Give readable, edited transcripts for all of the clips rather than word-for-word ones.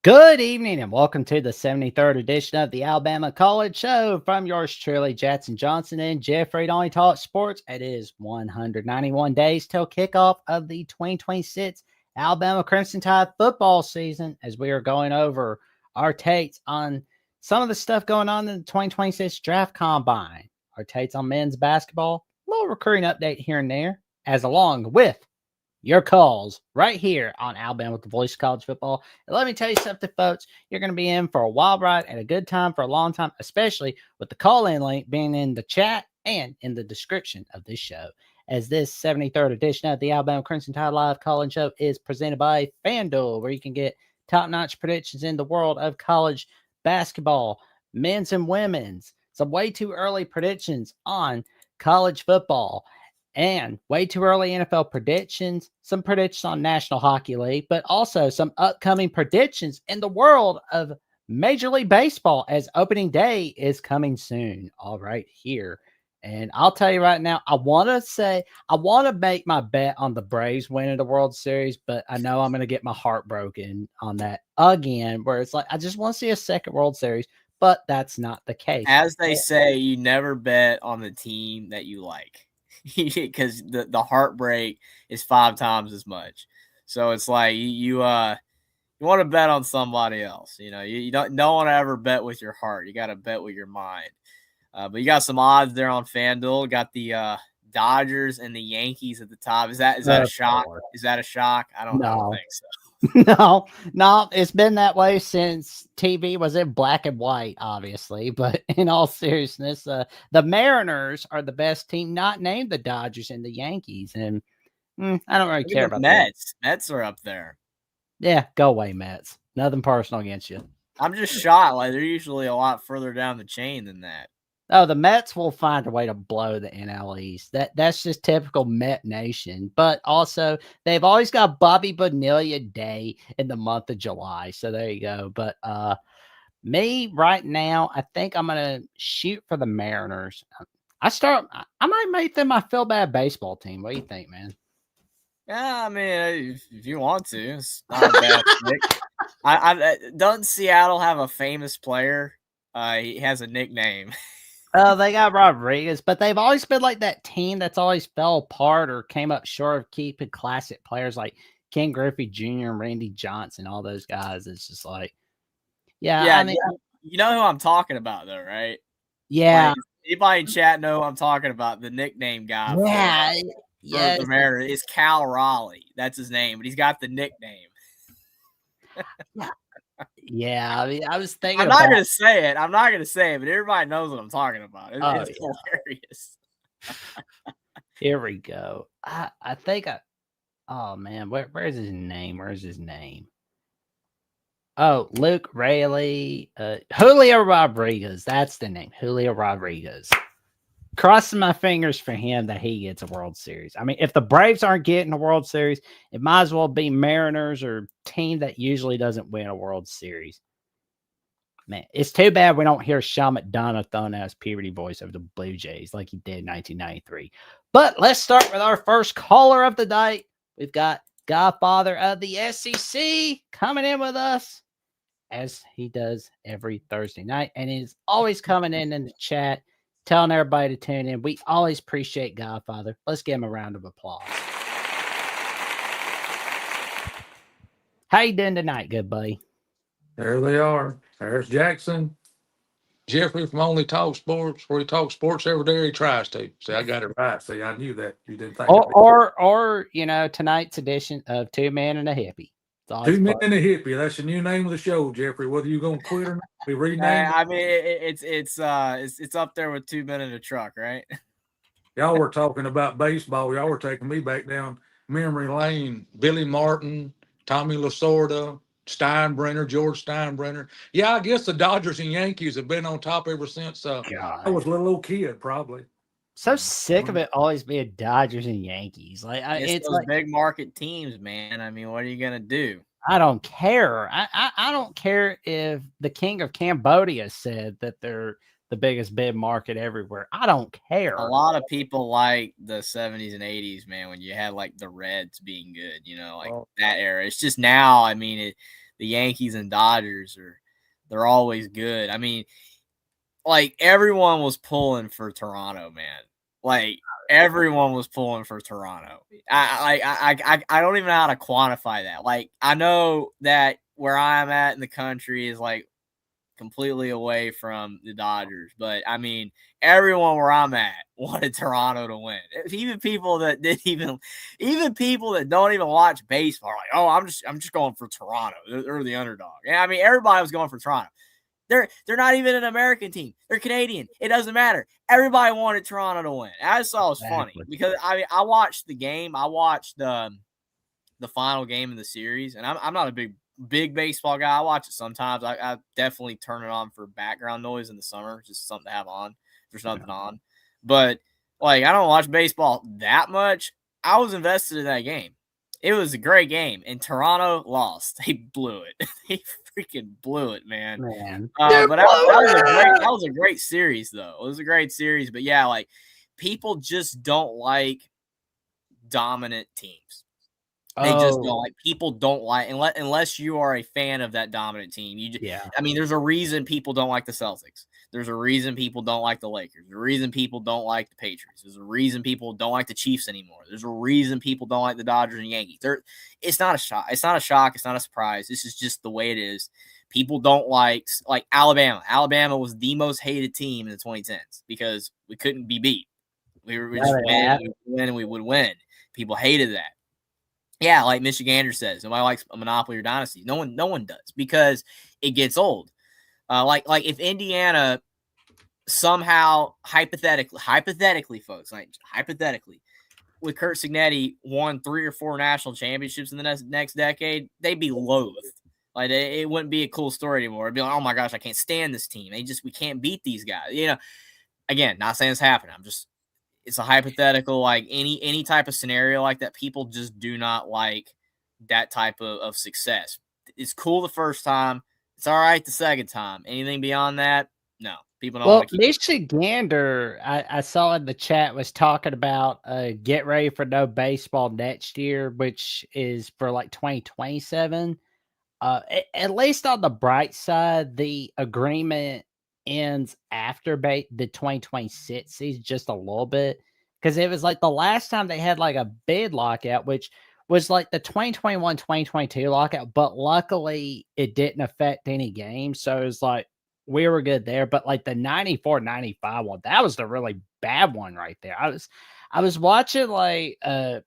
Good evening and welcome to the 73rd edition of the Alabama College Show from yours truly, Jackson Johnson and Jeffrey Donny Talk Sports. It is 191 days till kickoff of the 2026 Alabama Crimson Tide football season as we are going over our takes on some of the stuff going on in the 2026 draft combine, our takes on men's basketball, a little recruiting update here and there, as along with your calls right here on Alabama with the Voice of College Football. And let me tell you something, folks. You're going to be in for a wild ride and a good time for a long time, especially with the call-in link being in the chat and in the description of this show. As this 73rd edition of the Alabama Crimson Tide Live Call-In Show is presented by FanDuel, where you can get top-notch predictions in the world of college basketball, men's and women's, some way too early predictions on college football, and way too early NFL predictions, some predictions on National Hockey League, but also some upcoming predictions in the world of Major League Baseball as opening day is coming soon. All right, here. And I'll tell you right now, I want to make my bet on the Braves winning the World Series, but I know I'm going to get my heart broken on that again, where it's like, I just want to see a second World Series, but that's not the case. As they say, you never bet on the team that you like. Because the heartbreak is 5 times as much. So it's like you want to bet on somebody else. You don't want to ever bet with your heart. You got to bet with your mind. But you got some odds there on FanDuel. Got the Dodgers and the Yankees at the top. Is that a shock? Is that a shock? I don't think so. No, it's been that way since TV was in black and white, obviously. But in all seriousness, the Mariners are the best team, not named the Dodgers and the Yankees. And I don't really care about Mets. That. Mets are up there. Yeah, go away, Mets. Nothing personal against you. I'm just shocked. Like, they're usually a lot further down the chain than that. Oh, the Mets will find a way to blow the NL East. That's just typical Met Nation. But also, they've always got Bobby Bonilla Day in the month of July. So there you go. But me right now, I think I'm gonna shoot for the Mariners. I might make them my feel bad baseball team. What do you think, man? Yeah, I mean, if you want to, it's not a bad pick. Doesn't Seattle have a famous player? He has a nickname. Oh, they got Rodriguez, but they've always been like that team that's always fell apart or came up short of keeping classic players like Ken Griffey Jr. and Randy Johnson, all those guys. It's just like, yeah. I mean, you know who I'm talking about, though, right? Yeah. Like, anybody in chat know who I'm talking about? The nickname guy. Yeah. For the Mariners is Cal Raleigh. That's his name, but he's got the nickname. Yeah, I mean, I was thinking. I'm not gonna say it, but everybody knows what I'm talking about. It's hilarious. Here we go. I think oh man, where's his name? Where's his name? Oh, Luke Rayleigh, Julio Rodriguez. That's the name, Julio Rodriguez. Crossing my fingers for him that he gets a World Series. I mean, if the Braves aren't getting a World Series, it might as well be Mariners or team that usually doesn't win a World Series. Man, it's too bad we don't hear Sean McDonough throwing out his puberty voice of the Blue Jays like he did in 1993. But let's start with our first caller of the night. We've got Godfather of the SEC coming in with us, as he does every Thursday night, and he's always coming in the chat, telling everybody to tune in. We always appreciate Godfather. Let's give him a round of applause. How you doing tonight, good buddy? There they are. There's Jackson. Jeffrey from Only Talk Sports, where he talks sports every day he tries to. See, I got it right. See, I knew that. You didn't think or tonight's edition of Two Men and a Hippie. Two Men and a Hippie. That's the new name of the show, Jeffrey. Whether you gonna quit or not, we rename I mean, it's up there with 2 Men in a Truck, right? Y'all were talking about baseball. Y'all were taking me back down memory lane. Billy Martin, Tommy Lasorda, Steinbrenner, George Steinbrenner. Yeah, I guess the Dodgers and Yankees have been on top ever since I was a little old kid, probably. So sick of it always being Dodgers and Yankees. Like it's those big market teams, man. I mean, what are you gonna do? I don't care. I don't care if the king of Cambodia said that they're the biggest bid market everywhere. I don't care. A lot of people like the 70s and 80s, man, when you had like the Reds being good, like that era. It's just now, I mean, the Yankees and Dodgers they're always good. I mean, like everyone was pulling for Toronto, man. Like everyone was pulling for Toronto. I don't even know how to quantify that. Like I know that where I'm at in the country is like completely away from the Dodgers, but I mean everyone where I'm at wanted Toronto to win. Even people that even people that don't even watch baseball are like, oh, I'm just going for Toronto. They're the underdog. Yeah, I mean everybody was going for Toronto. They're not even an American team. They're Canadian. It doesn't matter. Everybody wanted Toronto to win. I just thought it was funny because I mean I watched the game. I watched the final game of the series, and I'm not a big baseball guy. I watch it sometimes. I definitely turn it on for background noise in the summer, just something to have on. There's nothing on, but like I don't watch baseball that much. I was invested in that game. It was a great game, and Toronto lost. They blew it. They freaking blew it, man. But that was a great series, though. It was a great series, but yeah, like people just don't like dominant teams. They just don't like. People don't like unless you are a fan of that dominant team. I mean, there's a reason people don't like the Celtics. There's a reason people don't like the Lakers. There's a reason people don't like the Patriots. There's a reason people don't like the Chiefs anymore. There's a reason people don't like the Dodgers and Yankees. It's not a shock. It's not a shock. It's not a surprise. This is just the way it is. People don't like Alabama. Alabama was the most hated team in the 2010s because we couldn't be beat. We just win and we would win. People hated that. Yeah, like Michigander says, nobody likes a monopoly or dynasty. No one does because it gets old. Like if Indiana somehow hypothetically, folks, like hypothetically, with Kurt Signetti won 3 or 4 national championships in the next decade, they'd be loathed. Like it wouldn't be a cool story anymore. It'd be like, oh my gosh, I can't stand this team. We can't beat these guys. You know, again, not saying it's happening. It's a hypothetical, like any type of scenario like that. People just do not like that type of success. It's cool the first time. It's all right the second time. Anything beyond that, no. People don't want to keep Michigander, I saw in the chat, was talking about get ready for no baseball next year, which is for like 2027. At least on the bright side, the agreement ends after the 2026 season just a little bit, because it was like the last time they had like a bid lockout, which was like the 2021-2022 lockout, but luckily it didn't affect any games, so it was like we were good there. But like the 94-95 one, that was the really bad one right there. I was watching like a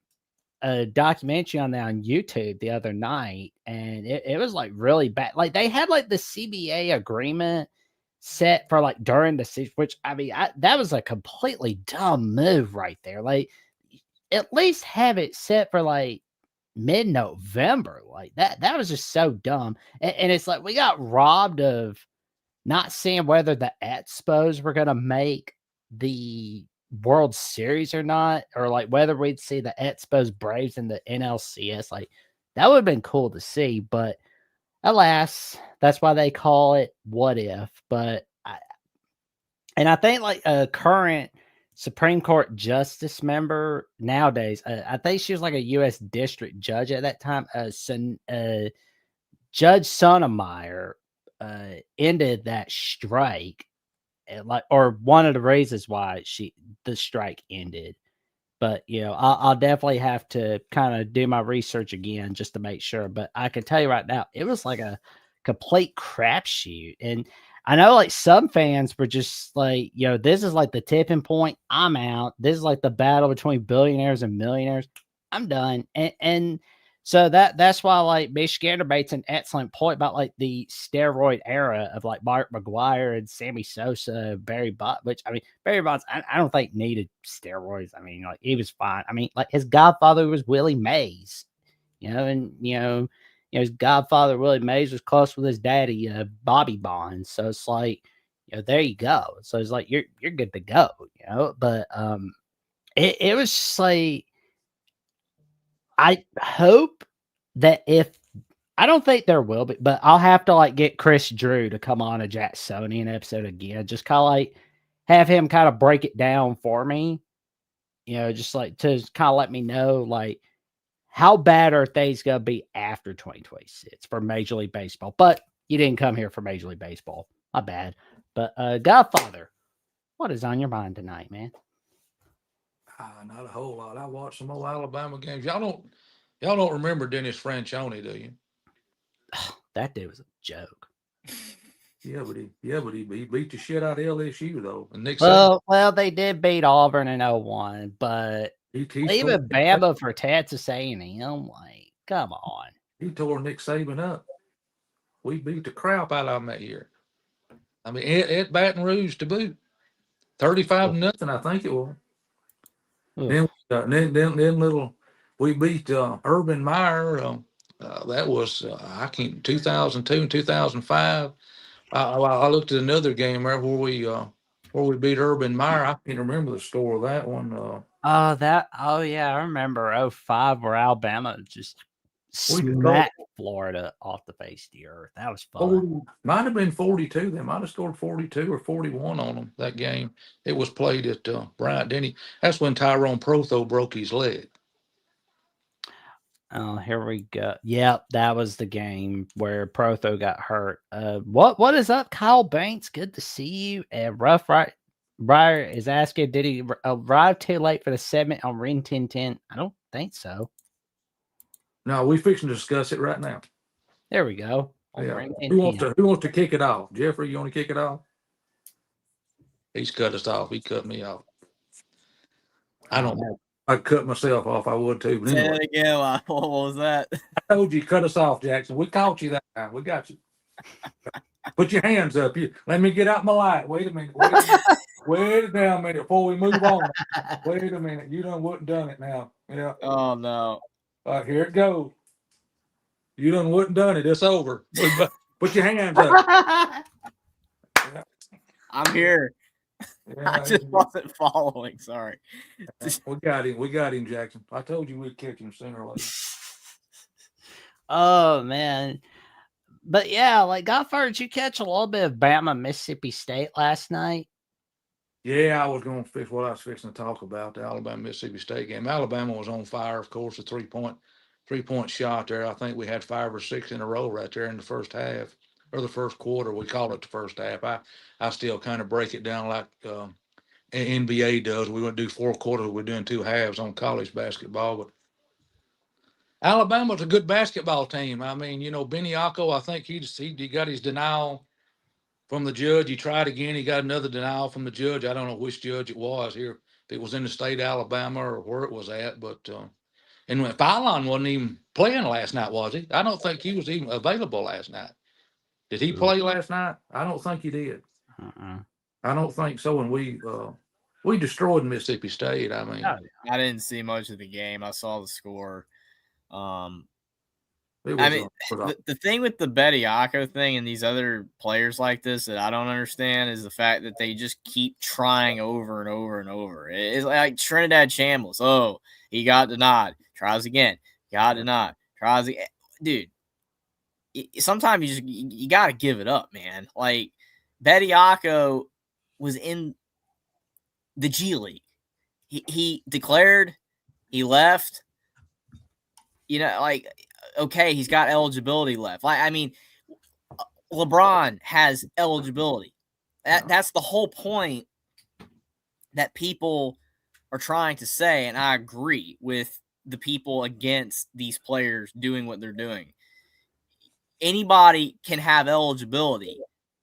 documentary on that on YouTube the other night, and it was like really bad. Like they had like the CBA agreement set for like during the season, which I mean, that was a completely dumb move right there. Like at least have it set for like mid-November. Like that was just so dumb. And it's like we got robbed of not seeing whether the Expos were going to make the World Series or not, or like whether we'd see the Expos Braves in the NLCS. Like that would have been cool to see, but alas, that's why they call it what if. But I think like a current Supreme Court justice member nowadays, I think she was like a U.S. district judge at that time. Judge Sotomayor ended that strike, or one of the reasons why the strike ended. But you know, I'll definitely have to kind of do my research again just to make sure. But I can tell you right now, it was like a complete crapshoot. And I know like some fans were just like, you know, this is like the tipping point. I'm out. This is like the battle between billionaires and millionaires. I'm done. And so that's why like Michigander makes an excellent point about like the steroid era of like Mark McGuire and Sammy Sosa, Barry Bonds, which I mean, Barry Bonds, I don't think needed steroids. I mean, like he was fine. I mean, like his godfather was Willie Mays, you know, and his godfather Willie Mays was close with his daddy, Bobby Bonds. So it's like, you know, there you go. So it's like you're good to go, you know. But it was just like, I hope that I don't think there will be, but I'll have to like get Chris Drew to come on a Jacksonian episode again. Just kind of like have him kind of break it down for me, you know, just like to kind of let me know like how bad are things going to be after 2026 for Major League Baseball? But you didn't come here for Major League Baseball. My bad. But Godfather, what is on your mind tonight, man? Not a whole lot. I watched some old Alabama games. Y'all don't remember Dennis Franchione, do you? That dude was a joke. Yeah, but he beat the shit out of LSU though. And Nick Well, they did beat Auburn in 01, but even Bama for Texas A&M, like, come on. He tore Nick Saban up. We beat the crap out of him that year. I mean, at Baton Rouge to boot, 35-0, I think it was. Then we beat Urban Meyer. That was 2002 and 2005. I looked at another game there where we beat Urban Meyer. I can't remember the score of that one. Yeah, I remember 05 where Alabama just smacked Florida off the face of the earth. That was fun. Might have been 42. They might have scored 42 or 41 on them that game. It was played at Bryant Denny. That's when Tyrone Protho broke his leg. Oh, here we go. Yep, that was the game where Protho got hurt. What is up, Kyle Banks? Good to see you. Rough Briar is asking, did he arrive too late for the segment on Ring 1010? I don't think so. No, we're fixing to discuss it right now. There we go. Yeah. Who wants to kick it off? Jeffrey, you want to kick it off? He's cut us off. He cut me off. I don't know. I'd cut myself off. I would too. But anyway. Say it again. What was that? I told you, cut us off, Jackson. We caught you that time. We got you. Put your hands up. Let me get out my light. Wait a minute. Wait a damn minute before we move on. Wait a minute. You wouldn't done it now. Yeah. Oh no. Here it goes. You wouldn't done it. It's over. Put your hands up. Yeah. I'm here. Yeah, I just wasn't following. Sorry. We got him, Jackson. I told you we'd catch him sooner or later. Oh man. But yeah, like Godfather, did you catch a little bit of Bama Mississippi State last night? Yeah, I was going to fix what I was fixing to talk about, the Alabama Mississippi State game. Alabama was on fire, of course, a three-point shot there. I think we had 5 or 6 in a row right there in the first half or the first quarter. We call it the first half. I still kind of break it down like NBA does. We wouldn't do 4 quarters. We're doing 2 halves on college basketball. But Alabama's a good basketball team. I mean, Beniaco, I think he got his denial from the judge. He tried again. He got another denial from the judge. I don't know which judge it was here, if it was in the state of Alabama or where it was at. But and Phylon wasn't even playing last night, was he? I don't think he was even available last night. Did he play last night? I don't think he did. I don't think so. And we destroyed Mississippi State. I mean, I didn't see much of the game. I saw the score. The thing with the Bediako thing and these other players like this that I don't understand is the fact that they just keep trying over and over and over. It's like Trinidad Chambliss. Oh, he got denied. Tries again. Got denied. Tries again. Dude, sometimes you got to give it up, man. Like, Bediako was in the G League. He declared. He left. Okay, he's got eligibility left. I mean, LeBron has eligibility. That's the whole point that people are trying to say, and I agree with the people against these players doing what they're doing. Anybody can have eligibility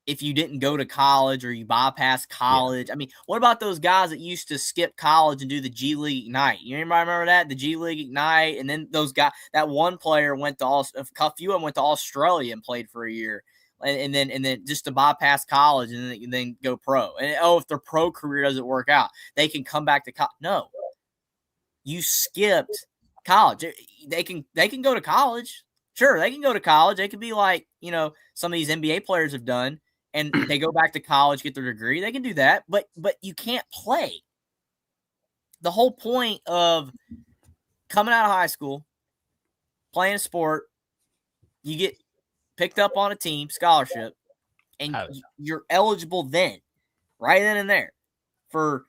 if you didn't go to college or you bypass college. Yeah. I mean, what about those guys that used to skip college and do the G League Ignite? Anybody remember that? The G League Ignite, and then those guys, that one player went to a few of them went to Australia and played for a year, and then just to bypass college and then go pro. And if their pro career doesn't work out, they can come back to college. No, you skipped college. They can go to college. Sure, they can go to college. They could be like some of these NBA players have done. And they go back to college, get their degree. They can do that, but you can't play. The whole point of coming out of high school, playing a sport, you get picked up on a team, scholarship, and you're eligible then, right then and there, for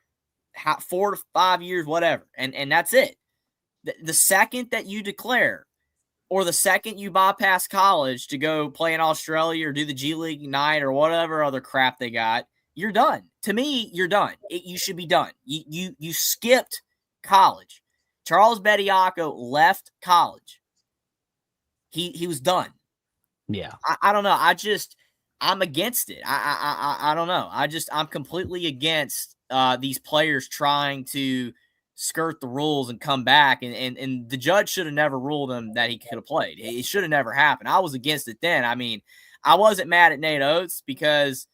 4 to 5 years, whatever. And that's it. The second that you declare, or the second you bypass college to go play in Australia or do the G League Ignite or whatever other crap they got, you're done. To me, you're done. You should be done. You skipped college. Charles Bediako left college. He was done. Yeah. I don't know. I'm against it. I don't know. I'm completely against these players trying to skirt the rules and come back. And the judge should have never ruled him that he could have played. It should have never happened. I was against it then. I mean, I wasn't mad at Nate Oates because,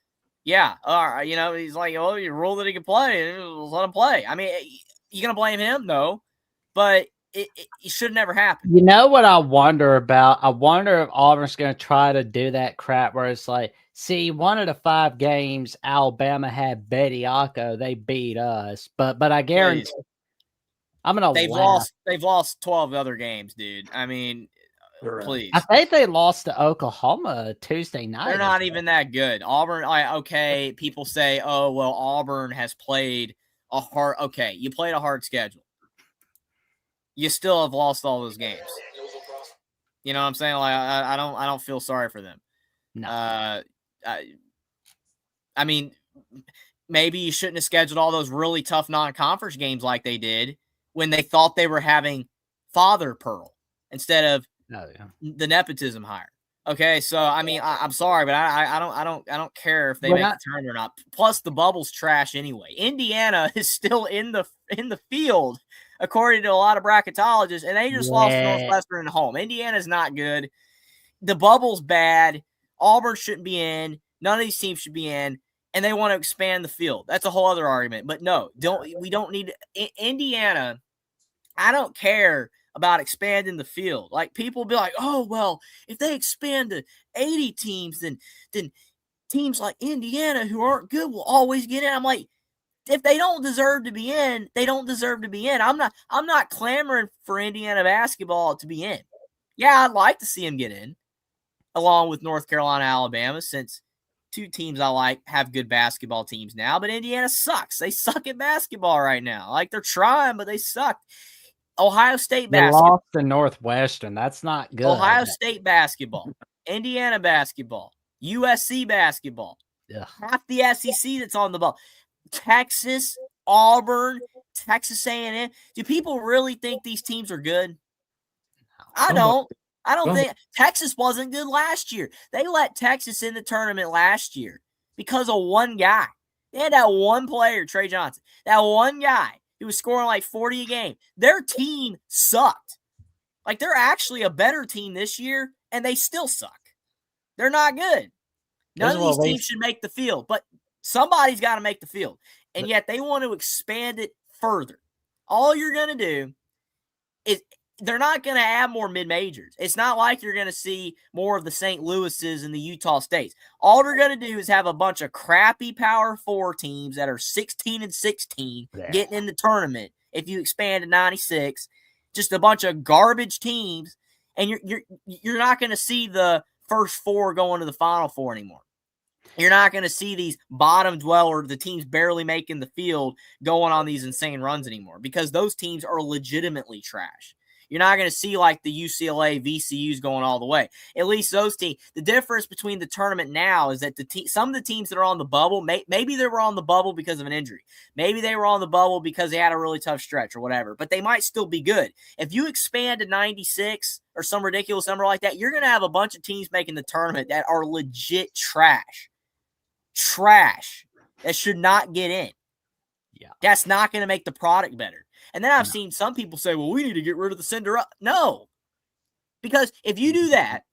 yeah, he's like, oh, you ruled that he could play. Let him play. I mean, you going to blame him? No. But it should have never happened. You know what I wonder about? I wonder if Auburn's going to try to do that crap where it's like, see, one of the 5 games Alabama had Bediako, they beat us. But I guarantee I'm going to They've lost 12 other games, dude. I mean, please. I think they lost to Oklahoma Tuesday night. They're not even that good. Auburn, okay, people say, oh, well, Auburn has played you played a hard schedule. You still have lost all those games. You know what I'm saying? Like I don't feel sorry for them. No. I mean, maybe you shouldn't have scheduled all those really tough non-conference games like they did when they thought they were having Father Pearl instead of the nepotism hire. Okay, so I mean, I'm sorry, but I don't care if they make the turn or not. Plus, the bubble's trash anyway. Indiana is still in the field, according to a lot of bracketologists, and they just lost to Northwestern at home. Indiana's not good. The bubble's bad. Auburn shouldn't be in. None of these teams should be in, and they want to expand the field. That's a whole other argument. But no, we don't need Indiana. I don't care about expanding the field. Like, people be like, oh, well, if they expand to 80 teams, then teams like Indiana who aren't good will always get in. I'm like, if they don't deserve to be in, they don't deserve to be in. I'm not clamoring for Indiana basketball to be in. Yeah, I'd like to see them get in, along with North Carolina, Alabama, since 2 teams I like have good basketball teams now. But Indiana sucks. They suck at basketball right now. Like, they're trying, but they suck. Ohio State basketball. They lost to Northwestern. That's not good. Ohio State basketball. Indiana basketball. USC basketball. Ugh. Half the SEC that's on the ball. Texas, Auburn, Texas A&M. Do people really think these teams are good? I don't. I don't think Texas wasn't good last year. They let Texas in the tournament last year because of one guy. They had that one player, Trey Johnson. That one guy. He was scoring like 40 a game. Their team sucked. Like, they're actually a better team this year, and they still suck. They're not good. None of these teams should make the field, but somebody's got to make the field. And yet they want to expand it further. All you're going to do is they're not going to add more mid-majors. It's not like you're going to see more of the St. Louis's and the Utah States. All they're going to do is have a bunch of crappy Power 4 teams that are 16-16 getting in the tournament. If you expand to 96, just a bunch of garbage teams, and you're not going to see the first 4 going to the Final 4 anymore. You're not going to see these bottom dweller, the teams barely making the field, going on these insane runs anymore because those teams are legitimately trash. You're not going to see like the UCLA, VCUs going all the way. At least those teams. The difference between the tournament now is that some of the teams that are on the bubble, maybe they were on the bubble because of an injury. Maybe they were on the bubble because they had a really tough stretch or whatever. But they might still be good. If you expand to 96 or some ridiculous number like that, you're going to have a bunch of teams making the tournament that are legit trash. Trash. That should not get in. Yeah. That's not going to make the product better. And then I've seen some people say, well, we need to get rid of the Cinderella. No. Because if you do that,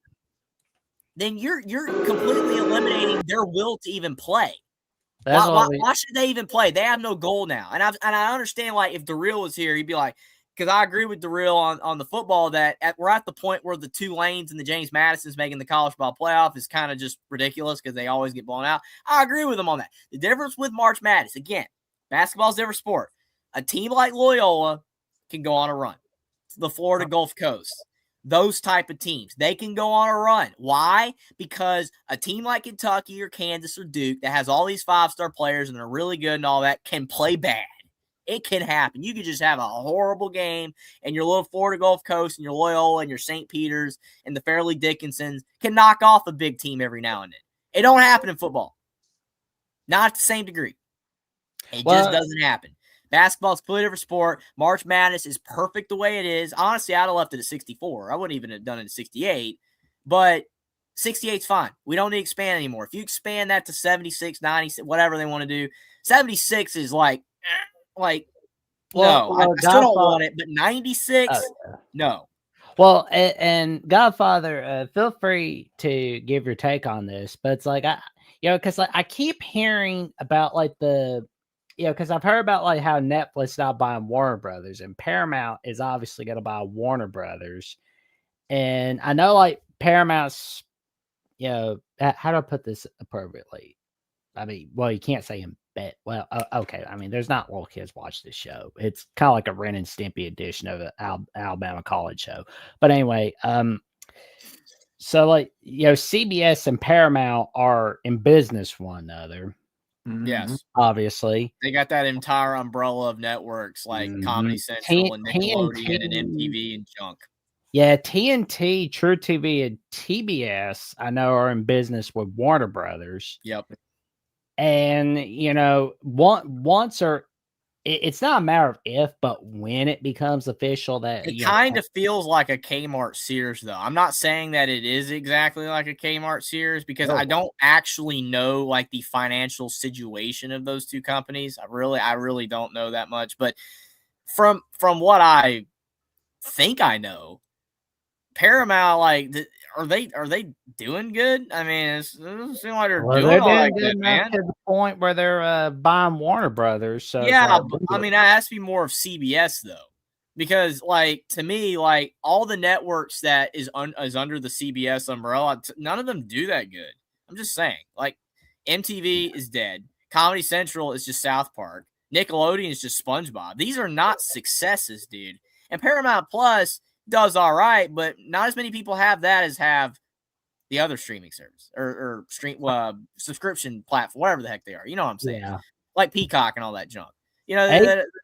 then you're completely eliminating their will to even play. Why should they even play? They have no goal now. And I understand, like, if Darrell was here, he'd be like, because I agree with Darrell on the football that we're at the point where the Tulanes and the James Madisons making the college football playoff is kind of just ridiculous because they always get blown out. I agree with him on that. The difference with March Madness, again, basketball's a different sport. A team like Loyola can go on a run. The Florida Gulf Coast. Those type of teams. They can go on a run. Why? Because a team like Kentucky or Kansas or Duke that has all these 5-star players and are really good and all that can play bad. It can happen. You could just have a horrible game, and your little Florida Gulf Coast and your Loyola and your St. Peter's and the Fairleigh Dickinsons can knock off a big team every now and then. It don't happen in football. Not at the same degree. It just doesn't happen. Basketball's a completely different sport. March Madness is perfect the way it is. Honestly, I'd have left it at 64. I wouldn't even have done it at 68. But 68's fine. We don't need to expand anymore. If you expand that to 76, 90, whatever they want to do, 76 is no. I still don't want it, but 96, no. Well, and Godfather, feel free to give your take on this, but it's like, because I keep hearing about because I've heard about how Netflix not buying Warner Brothers, and Paramount is obviously going to buy Warner Brothers. And I know Paramount's, how do I put this appropriately? I mean, well, you can't say in bet. Well, okay. I mean, there's not little kids watch this show. It's kind of like a Ren and Stimpy edition of an Alabama college show. But anyway, so CBS and Paramount are in business with one another. Yes, obviously they got that entire umbrella of networks like Comedy Central and Nickelodeon and MTV and junk. Yeah, TNT, True TV, and TBS I know are in business with Warner Brothers. Yep. And it's not a matter of if, but when it becomes official that it kind of feels like a Kmart Sears, though. I'm not saying that it is exactly like a Kmart Sears because I don't actually know the financial situation of those two companies. I really don't know that much, but from what I think I know, Paramount, are they doing good? I mean, it doesn't seem like they're doing good, man. To the point where they're buying Warner Brothers. So yeah, I mean, that has to be more of CBS though, because to me, all the networks that is under the CBS umbrella, none of them do that good. I'm just saying, MTV is dead, Comedy Central is just South Park, Nickelodeon is just SpongeBob. These are not successes, dude. And Paramount Plus does all right, but not as many people have that as have the other streaming service or subscription platform, whatever the heck they are. You know what I'm saying? Yeah. Like Peacock and all that junk. Not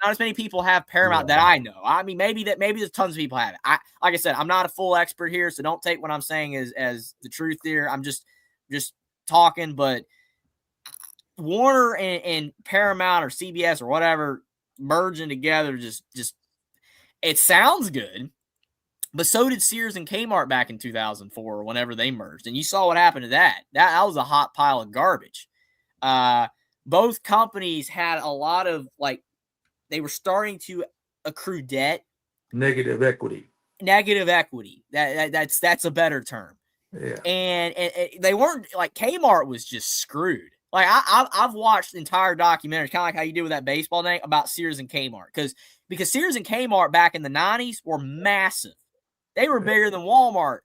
as many people have Paramount that I know. I mean, maybe there's tons of people have it. Like I said, I'm not a full expert here, so don't take what I'm saying as the truth here. I'm just talking, but Warner and Paramount or CBS or whatever merging together just it sounds good. But so did Sears and Kmart back in 2004 or whenever they merged. And you saw what happened to that. That was a hot pile of garbage. Both companies had a lot of, they were starting to accrue debt. Negative equity. That's a better term. Yeah. And they weren't, Kmart was just screwed. I've watched entire documentaries, kind of like how you did with that baseball thing, about Sears and Kmart. Because Sears and Kmart back in the 90s were massive. They were bigger than Walmart,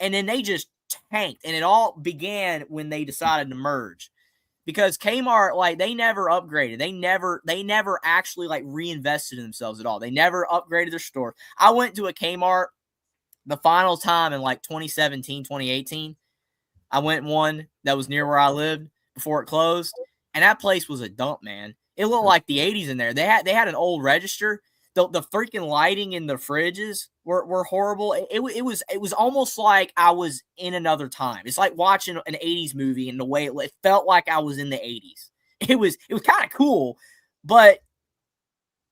and then they just tanked, and it all began when they decided to merge. Because Kmart, they never upgraded. They never actually reinvested in themselves at all. They never upgraded their store. I went to a Kmart the final time in 2017, 2018. I went one that was near where I lived before it closed, and that place was a dump, man. It looked like the 80s in there. They had an old register. The freaking lighting in the fridges were horrible. It was almost like I was in another time. It's like watching an 80s movie, and the way it felt like I was in the 80s. It was kind of cool, but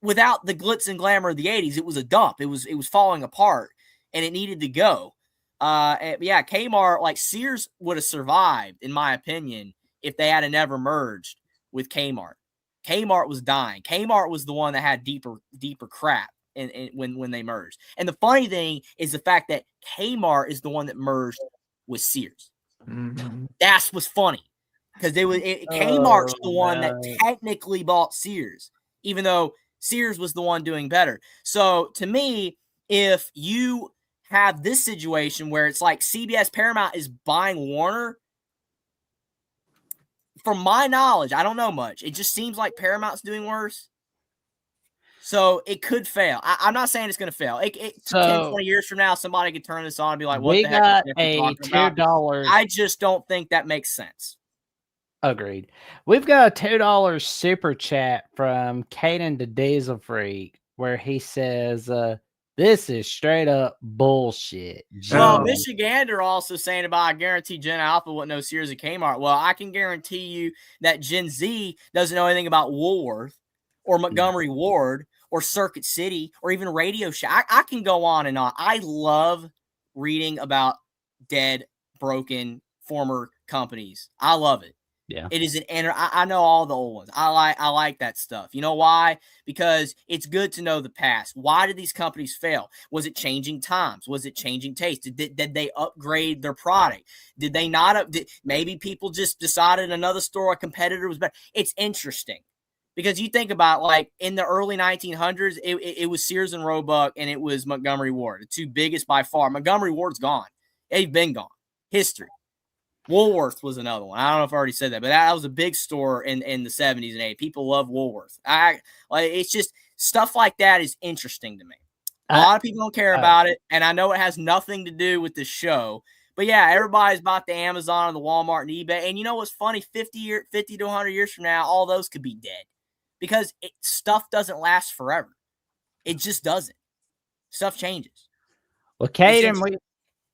without the glitz and glamour of the 80s, it was a dump. It was falling apart, and it needed to go. Kmart, Sears would have survived, in my opinion, if they had never merged with Kmart. Kmart was dying. Kmart was the one that had deeper crap when they merged. And the funny thing is the fact that Kmart is the one that merged with Sears. Mm-hmm. That's what's funny, because Kmart's the one that technically bought Sears, even though Sears was the one doing better. So to me, if you have this situation where it's CBS Paramount is buying Warner, from my knowledge, I don't know much. It just seems like Paramount's doing worse. So it could fail. I'm not saying it's going to fail. 10, 20 years from now, somebody could turn this on and be like, what the heck? We got a $2. I just don't think that makes sense. Agreed. We've got a $2 super chat from Caden the Diesel Freak where he says, this is straight up bullshit. Well, Oh. Michigander also saying about, I guarantee Gen Alpha wouldn't know Sears and Kmart. Well, I can guarantee you that Gen Z doesn't know anything about Woolworth or Montgomery Ward or Circuit City or even Radio Shack. I can go on and on. I love reading about dead, broken, former companies. I love it. Yeah. It is I know all the old ones. I like that stuff. You know why? Because it's good to know the past. Why did these companies fail? Was it changing times? Was it changing taste? Did they upgrade their product? Did they not? Maybe people just decided another store, a competitor was better. It's interesting because you think about like in the early 1900s, it was Sears and Roebuck and it was Montgomery Ward, the two biggest by far. Montgomery Ward's gone. They've been gone. History. Woolworth was another one. I don't know if I already said that, but that was a big store in the 70s and 80s. People love Woolworth. It's just stuff like that is interesting to me. A lot of people don't care about it, and I know it has nothing to do with the show. But yeah, everybody's bought the Amazon and the Walmart and eBay. And you know what's funny? 50 to 100 years from now, all those could be dead because stuff doesn't last forever. It just doesn't. Stuff changes. Well, Caden,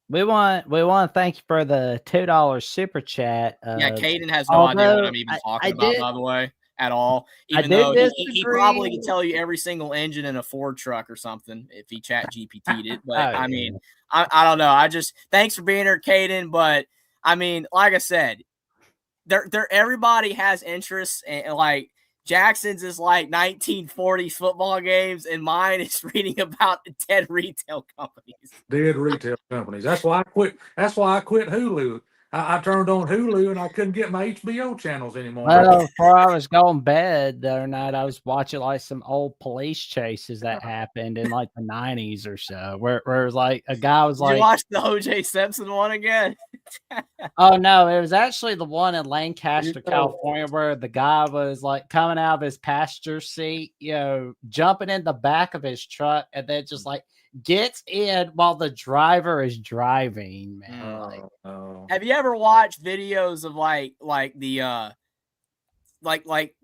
we want to thank you for the $2 super chat. Yeah, Caden has no idea what I'm even talking about, by the way, at all. Even though he probably can tell you every single engine in a Ford truck or something if he chat GPT'd it. But I mean, I don't know. Thanks for being here, Caden. But I mean, like I said, everybody has interests, and like Jackson's is like 1940s football games, and mine is reading about dead retail companies. Dead retail companies. That's why I quit. That's why I quit Hulu. I turned on Hulu and I couldn't get my HBO channels anymore. Well, before I was going to bed the other night, I was watching like some old police chases that happened in like the 90s or so, where it was like a guy was Did you watch the O.J. Simpson one again? Oh no, it was actually the one in Lancaster, California, where the guy was like coming out of his passenger seat, jumping in the back of his truck, and then just like gets in while the driver is driving, man. Have you ever watched videos of like the like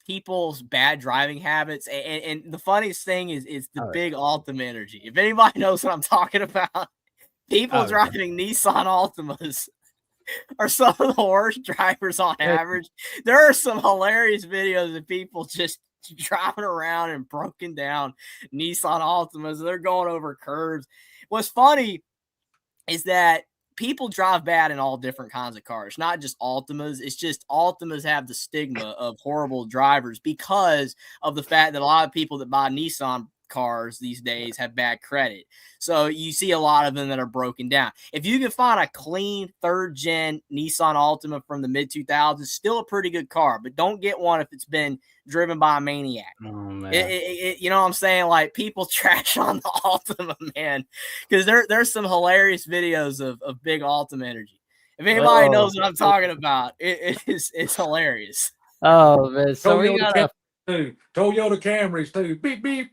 people's bad driving habits? And the funniest thing is the big Altima energy. If anybody knows what I'm talking about, people driving Nissan Altimas are some of the worst drivers on average. There are some hilarious videos of people just driving around and broken down Nissan Altimas. They're going over curves. What's funny is that people drive bad in all different kinds of cars, not just Altimas. It's just Altimas have the stigma of horrible drivers because of the fact that a lot of people that buy Nissan cars these days have bad credit. So you see a lot of them that are broken down. If you can find a clean third gen Nissan Altima from the mid 2000s, still a pretty good car, but don't get one if it's been driven by a maniac. Oh, man. You know what I'm saying? Like people trash on the Altima, man, because there's some hilarious videos of big Altima energy. If anybody knows what I'm talking about, it's hilarious. Oh man, so we got Toyota Camrys too. Beep beep.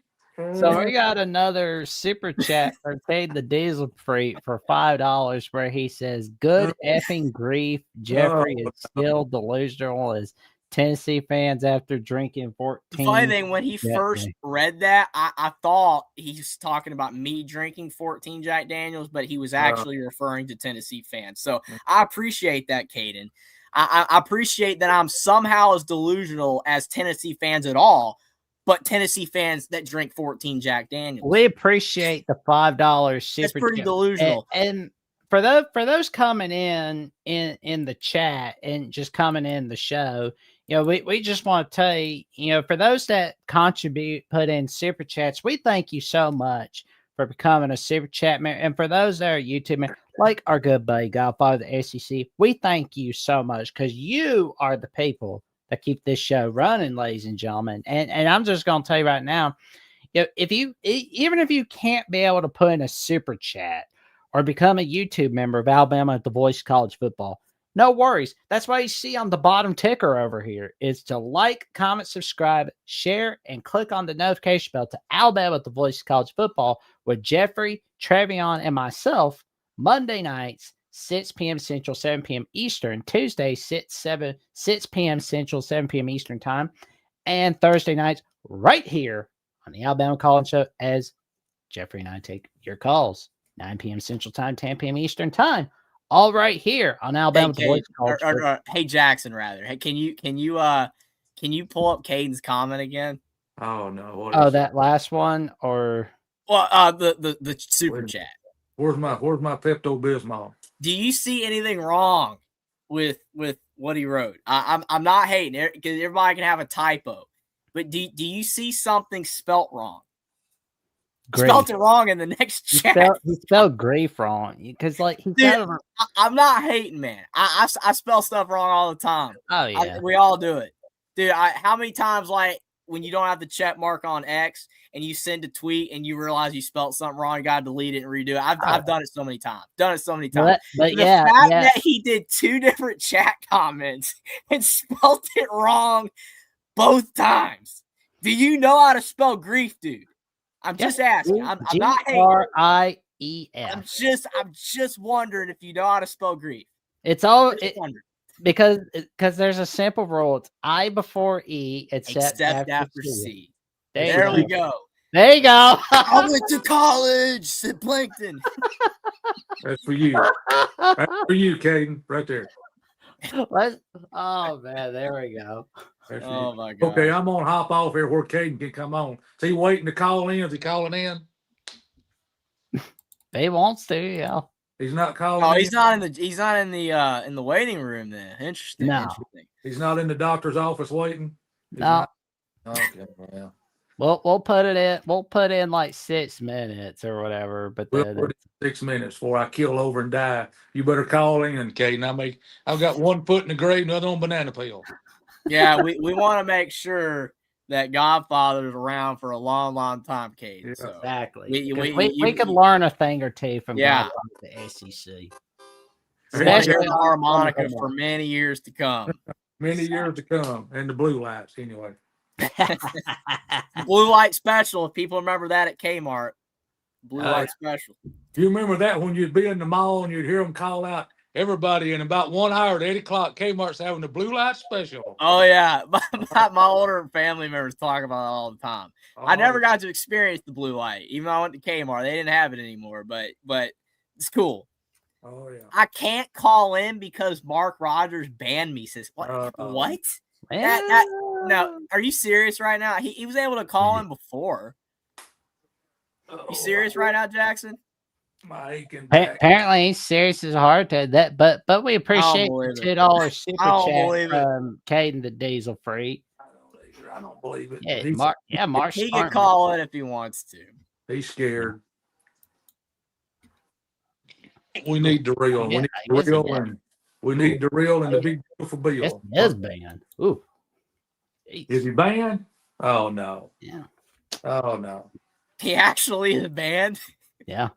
So we got another super chat for Cade the Diesel Freak for $5 where he says, good effing grief. Jeffrey is still delusional as Tennessee fans after drinking 14. The funny thing, when he first read that, I thought he was talking about me drinking 14 Jack Daniels, but he was actually referring to Tennessee fans. So I appreciate that, Caden. I appreciate that I'm somehow as delusional as Tennessee fans at all, but Tennessee fans that drink 14 Jack Daniels. We appreciate the $5 super. That's pretty delusional. And for those coming in the chat and just coming in the show, we just want to tell you, for those that contribute, put in super chats, we thank you so much for becoming a super chat member. And for those that are YouTube members, like our good buddy Godfather the SEC, we thank you so much because you are the people that keep this show running, ladies and gentlemen. And I'm just going to tell you right now, even if you can't be able to put in a super chat or become a YouTube member of Alabama at the Voice of College Football, no worries. That's why you see on the bottom ticker over here is to like, comment, subscribe, share, and click on the notification bell to Alabama at the Voice of College Football with Jeffrey, Trevion, and myself Monday nights, 6 p.m. Central, 7 p.m. Eastern. Tuesday, 6 p.m. Central, 7 p.m. Eastern time. And Thursday nights right here on the Alabama College Show as Jeffrey and I take your calls. 9 p.m. Central time, 10 p.m. Eastern time. All right here on Alabama College Show. Hey, Jackson, rather. Hey, can you pull up Caden's comment again? Oh no! That last one, or the super chat. Where's my Pepto Bismol? Do you see anything wrong with what he wrote? I'm not hating it because everybody can have a typo, but do you see something spelt wrong? Grief. Spelled it wrong in the next chat. He spelled grief wrong because I'm not hating, man. I spell stuff wrong all the time. Oh yeah, we all do it, dude. How many times when you don't have the check mark on X and you send a tweet and you realize you spelled something wrong, you got to delete it and redo it. I've done it so many times. But the fact that he did 2 different chat comments and spelled it wrong both times. Do you know how to spell grief, dude? I'm just asking. I'm not hating. Grief. I'm just wondering if you know how to spell grief. It's all because there's a simple rule. It's I before E, except after C. There we go. There you go. I went to college, Sid Plankton. That's for you. That's for you, Caden. Right there. Oh man, there we go. Oh my God. Okay, I'm gonna hop off here where Caden can come on. Is he waiting to call in? Is he calling in? He wants to, yeah. He's not calling. Oh, he's not in the waiting room then. Interesting. No. Interesting. He's not in the doctor's office waiting. No. Okay, well. We'll put it in. We'll put in like 6 minutes or whatever. But we'll put it 6 minutes before I kill over and die. You better call in, Caden. I've got one foot in the grave, another on banana peel. Yeah, we want to make sure that Godfather is around for a long, long time, Caden. Yeah, so exactly. We could learn a thing or two from the SEC. Especially harmonica for many years to come. Many years to come. And the blue lights, anyway. Blue light special, if people remember that at Kmart. Blue light special. You remember that when you'd be in the mall and you'd hear them call out everybody in about 1 hour at 8 o'clock, Kmart's having the blue light special. Oh, yeah. My older family members talk about it all the time. I never got to experience the blue light. Even though I went to Kmart, they didn't have it anymore, but it's cool. Oh, yeah. I can't call in because Mark Rogers banned me. Says, what? What? No, are you serious right now? He was able to call in before. You serious right now, Jackson? My aching back. Apparently, he's serious as a heart attack. But we appreciate the $2 super chat from Caden the Diesel Freak. I don't believe it. Yeah, Mark. He can call in if he wants to. He's scared. We need the real. Yeah, we need the real and the big beautiful bill. Yes, he is banned. Ooh. Is he banned? Oh no. Yeah. Oh no. He actually is banned. Yeah.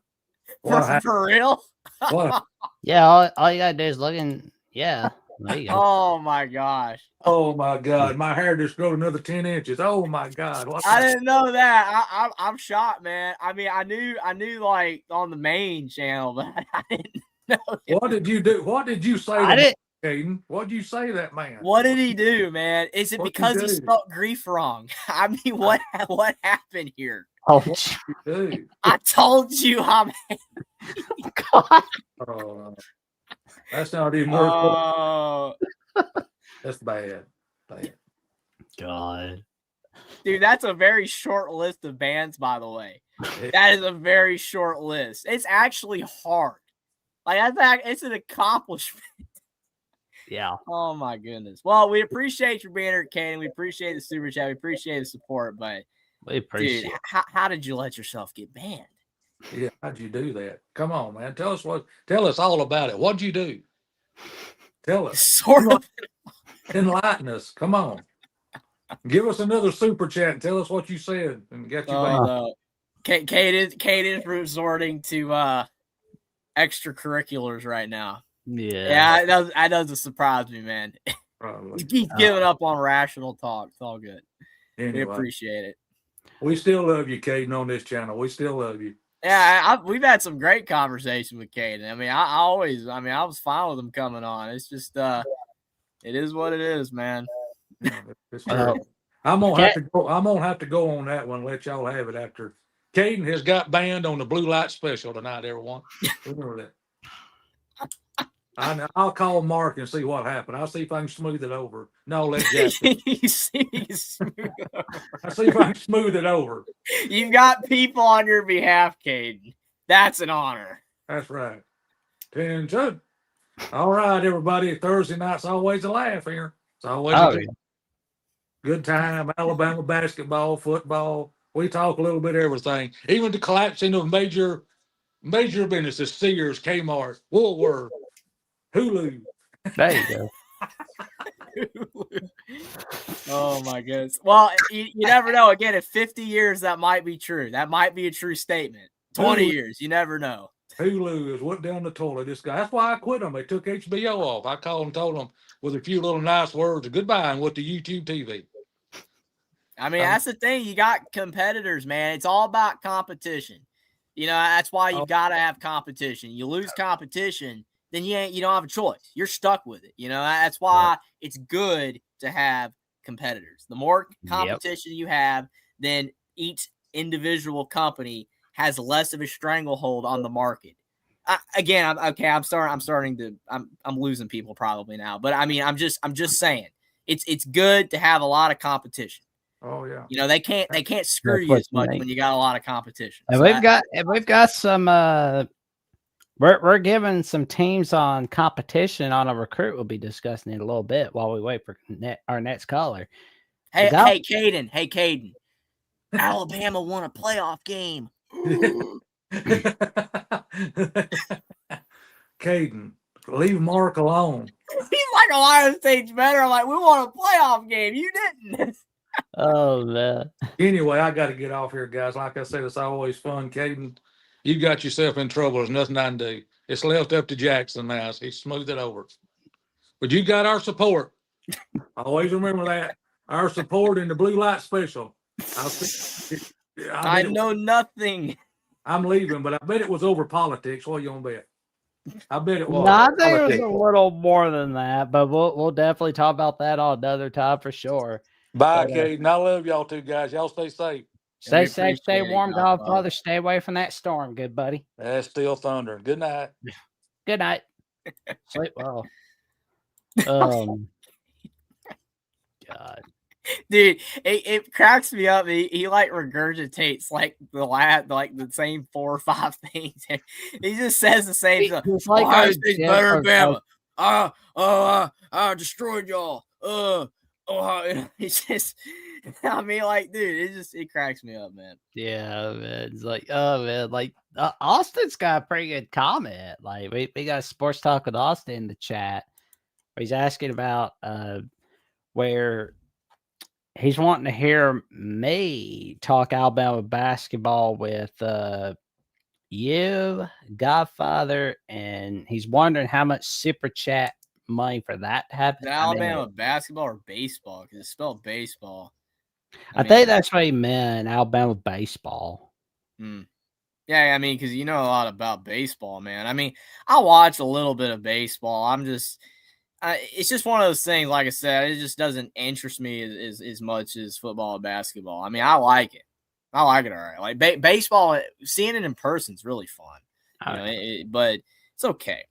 For real? What? Yeah. All you gotta do is look in. Yeah. There you go. Oh my gosh. Oh my God. My hair just grew another 10 inches. Oh my God. I didn't know that. I'm shocked, man. I mean, I knew like on the main channel, but I didn't know. What did you do? What did you say? Caden, what did you say to that man? What did he do, man? Is it because he spelled grief wrong? I mean, what happened here? Oh, I told you I'm. God. Oh, that's not even worth That's bad. God. Dude, that's a very short list of bands, by the way. That is a very short list. It's actually hard. Like, I think it's an accomplishment. Yeah. Oh, my goodness. Well, we appreciate you being here, Caden. We appreciate the super chat. We appreciate the support, but we appreciate dude, how did you let yourself get banned? Yeah, how'd you do that? Come on, man. Tell us all about it. What'd you do? Tell us. Sort of. Enlighten us. Come on. Give us another super chat and tell us what you said and get you back. No. Caden's resorting to extracurriculars right now. Yeah. That doesn't surprise me, man. He's giving up on rational talk. It's all good. Anyway, we appreciate it. We still love you, Caden, on this channel. We still love you. Yeah, we've had some great conversation with Caden. I mean, I was fine with him coming on. It's just, it is what it is, man. Yeah, it's true. I'm gonna have to go. I'm gonna have to go on that one. Let y'all have it after. Caden has got banned on the blue light special tonight. Everyone, remember that. I'll call Mark and see what happened. I'll see if I can smooth it over. No, let Jack. I see if I can smooth it over. You've got people on your behalf, Caden. That's an honor. That's right. 10-2. All right, everybody. Thursday night's always a laugh here. It's always a good time. Alabama basketball, football. We talk a little bit of everything. Even the collapsing of major businesses: Sears, Kmart, Woolworth, Hulu. There you go. Oh my goodness. Well, you never know. Again, in 50 years, that might be true. That might be a true statement. 20 years, you never know. Hulu is went down the toilet. This guy. That's why I quit them. They took HBO off. I called and told them with a few little nice words of goodbye and went to YouTube TV. I mean, that's the thing. You got competitors, man. It's all about competition. You know, that's why you've got to have competition. You lose competition, then you don't have a choice. You're stuck with it. You know, that's why it's good to have competitors. The more competition you have, then each individual company has less of a stranglehold on the market. I'm losing people probably now, but I mean, I'm just saying it's good to have a lot of competition. Oh yeah. You know, they can't screw you as much when you got a lot of competition. And we've got some we're giving some teams on competition on a recruit. We'll be discussing it a little bit while we wait for our next caller. Hey, Caden. Alabama won a playoff game. Caden, leave Mark alone. He's like, Ohio State's better. I'm like, we won a playoff game. You didn't. Oh man. Anyway, I got to get off here, guys. Like I said, it's always fun. Caden, you got yourself in trouble. There's nothing I can do. It's left up to Jackson now. He smoothed it over. But you got our support. Always remember that. Our support in the blue light special. I know nothing. I'm leaving, but I bet it was over politics. What are you gonna bet? I bet it was. No, I think it was a little more than that, but we'll definitely talk about that on another time for sure. Bye, Caden. I love y'all two guys. Y'all stay safe. Stay safe, stay warm, Godfather. Stay away from that storm, good buddy. That's still thundering. Good night. Good night. Sleep well. God. Dude, it cracks me up. He like regurgitates like the same 4 or 5 things. He just says the same stuff. Like Ohio State's better than Bama. I destroyed y'all. It's just, I mean, like, dude, it cracks me up, man. Yeah, man. It's like, oh man, like Austin's got a pretty good comment. Like we got a sports talk with Austin in the chat. Where he's asking about where he's wanting to hear me talk Alabama basketball with you, Godfather, and he's wondering how much super chat money for that happened. Alabama basketball or baseball? Because it's spelled baseball. I think that's what he meant. Alabama baseball. Yeah, I mean, because you know a lot about baseball, man. I mean, I watch a little bit of baseball. It's just one of those things. Like I said, it just doesn't interest me as much as football or basketball. I mean, I like it. All right. Like baseball, seeing it in person is really fun. But it's okay.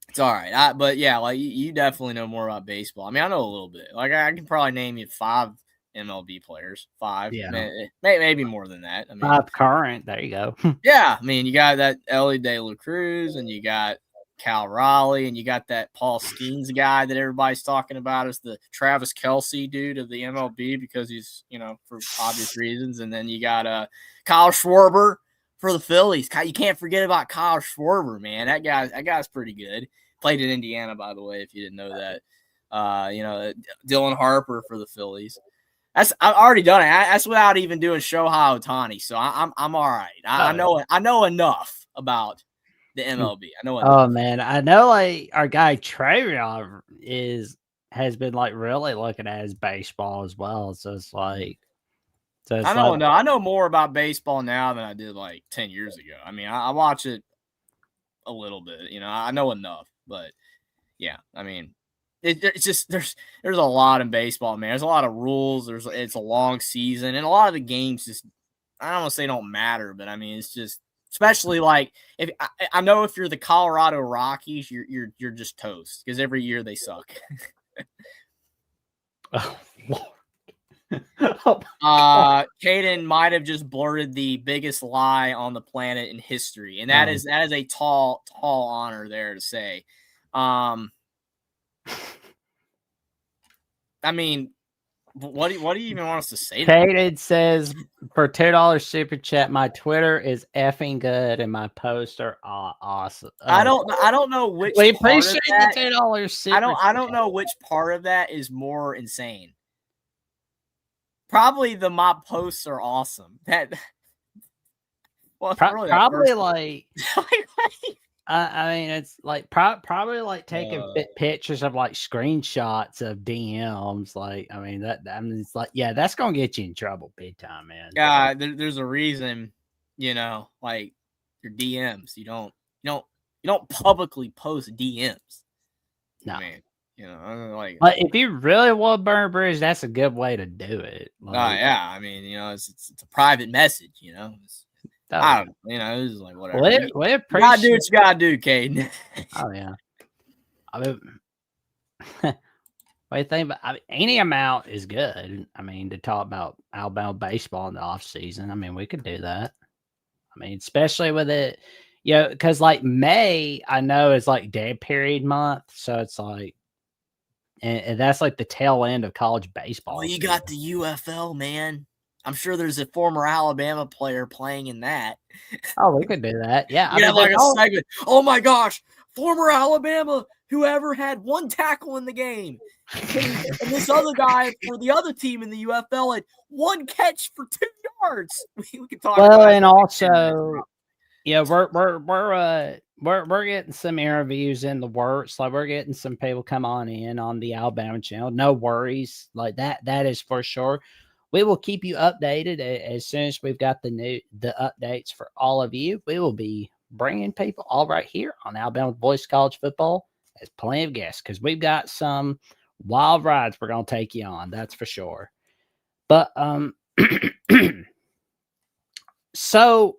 It's all right. But yeah, like you definitely know more about baseball. I mean, I know a little bit. Like I can probably name you 5 MLB players. 5. Yeah. Maybe more than that. I mean, 5 current. There you go. Yeah. I mean, you got that Ellie De La Cruz, and you got Cal Raleigh, and you got that Paul Skeens guy that everybody's talking about as the Travis Kelce dude of the MLB because he's, for obvious reasons. And then you got Kyle Schwarber for the Phillies. You can't forget about Kyle Schwarber, man. That guy's pretty good. Played in Indiana, by the way, if you didn't know that. Dylan Harper for the Phillies. I've already done it. That's without even doing Shohei Ohtani. So I'm all right. I know enough about the MLB. I know enough. Oh man, I know like our guy Travion has been like really looking at his baseball as well. So it's like So it's I don't know. I know more about baseball now than I did like 10 years ago. I mean, I watch it a little bit. I know enough, but yeah, I mean, it's just there's a lot in baseball, man. There's a lot of rules. It's a long season, and a lot of the games just I don't want to say don't matter, but I mean it's just especially like if I know if you're the Colorado Rockies, you're just toast because every year they suck. Oh, Lord. Caden might have just blurted the biggest lie on the planet in history, and that is a tall honor there to say. I mean, what do you even want us to say? Caden says for $2 super chat, my Twitter is effing good and my posts are awesome. I don't know which. We part appreciate of that, the $2 super. I don't know which part of that is more insane. Probably my posts are awesome. That really probably like. I mean, it's like probably like taking pictures of like screenshots of DMs. Like, I mean, it's like, yeah, that's gonna get you in trouble big time, man. Yeah, there's a reason, like your DMs. You don't publicly post DMs. No, I mean, like if you really want to burn a bridge, that's a good way to do it. Yeah, I mean, it's a private message. I don't know. This is like whatever. We you gotta do what you gotta do, Caden. Oh yeah. I mean, what do you think? I mean, any amount is good. I mean, to talk about Alabama baseball in the off season. I mean, we could do that. I mean, especially with it, because like May, I know is like dead period month, so it's like, and that's like the tail end of college baseball. Well, you got the UFL, man. I'm sure there's a former Alabama player playing in that. Oh, we could do that. Yeah. I mean, like a segment. Oh my gosh, former Alabama, whoever had one tackle in the game. And this other guy for the other team in the UFL had one catch for 2 yards. We can talk about and also, we're getting some interviews in the works. Like we're getting some people come on the Alabama channel. No worries. Like that is for sure. We will keep you updated as soon as we've got the updates for all of you. We will be bringing people all right here on Alabama Voice College Football as plenty of guests because we've got some wild rides we're going to take you on. That's for sure. But so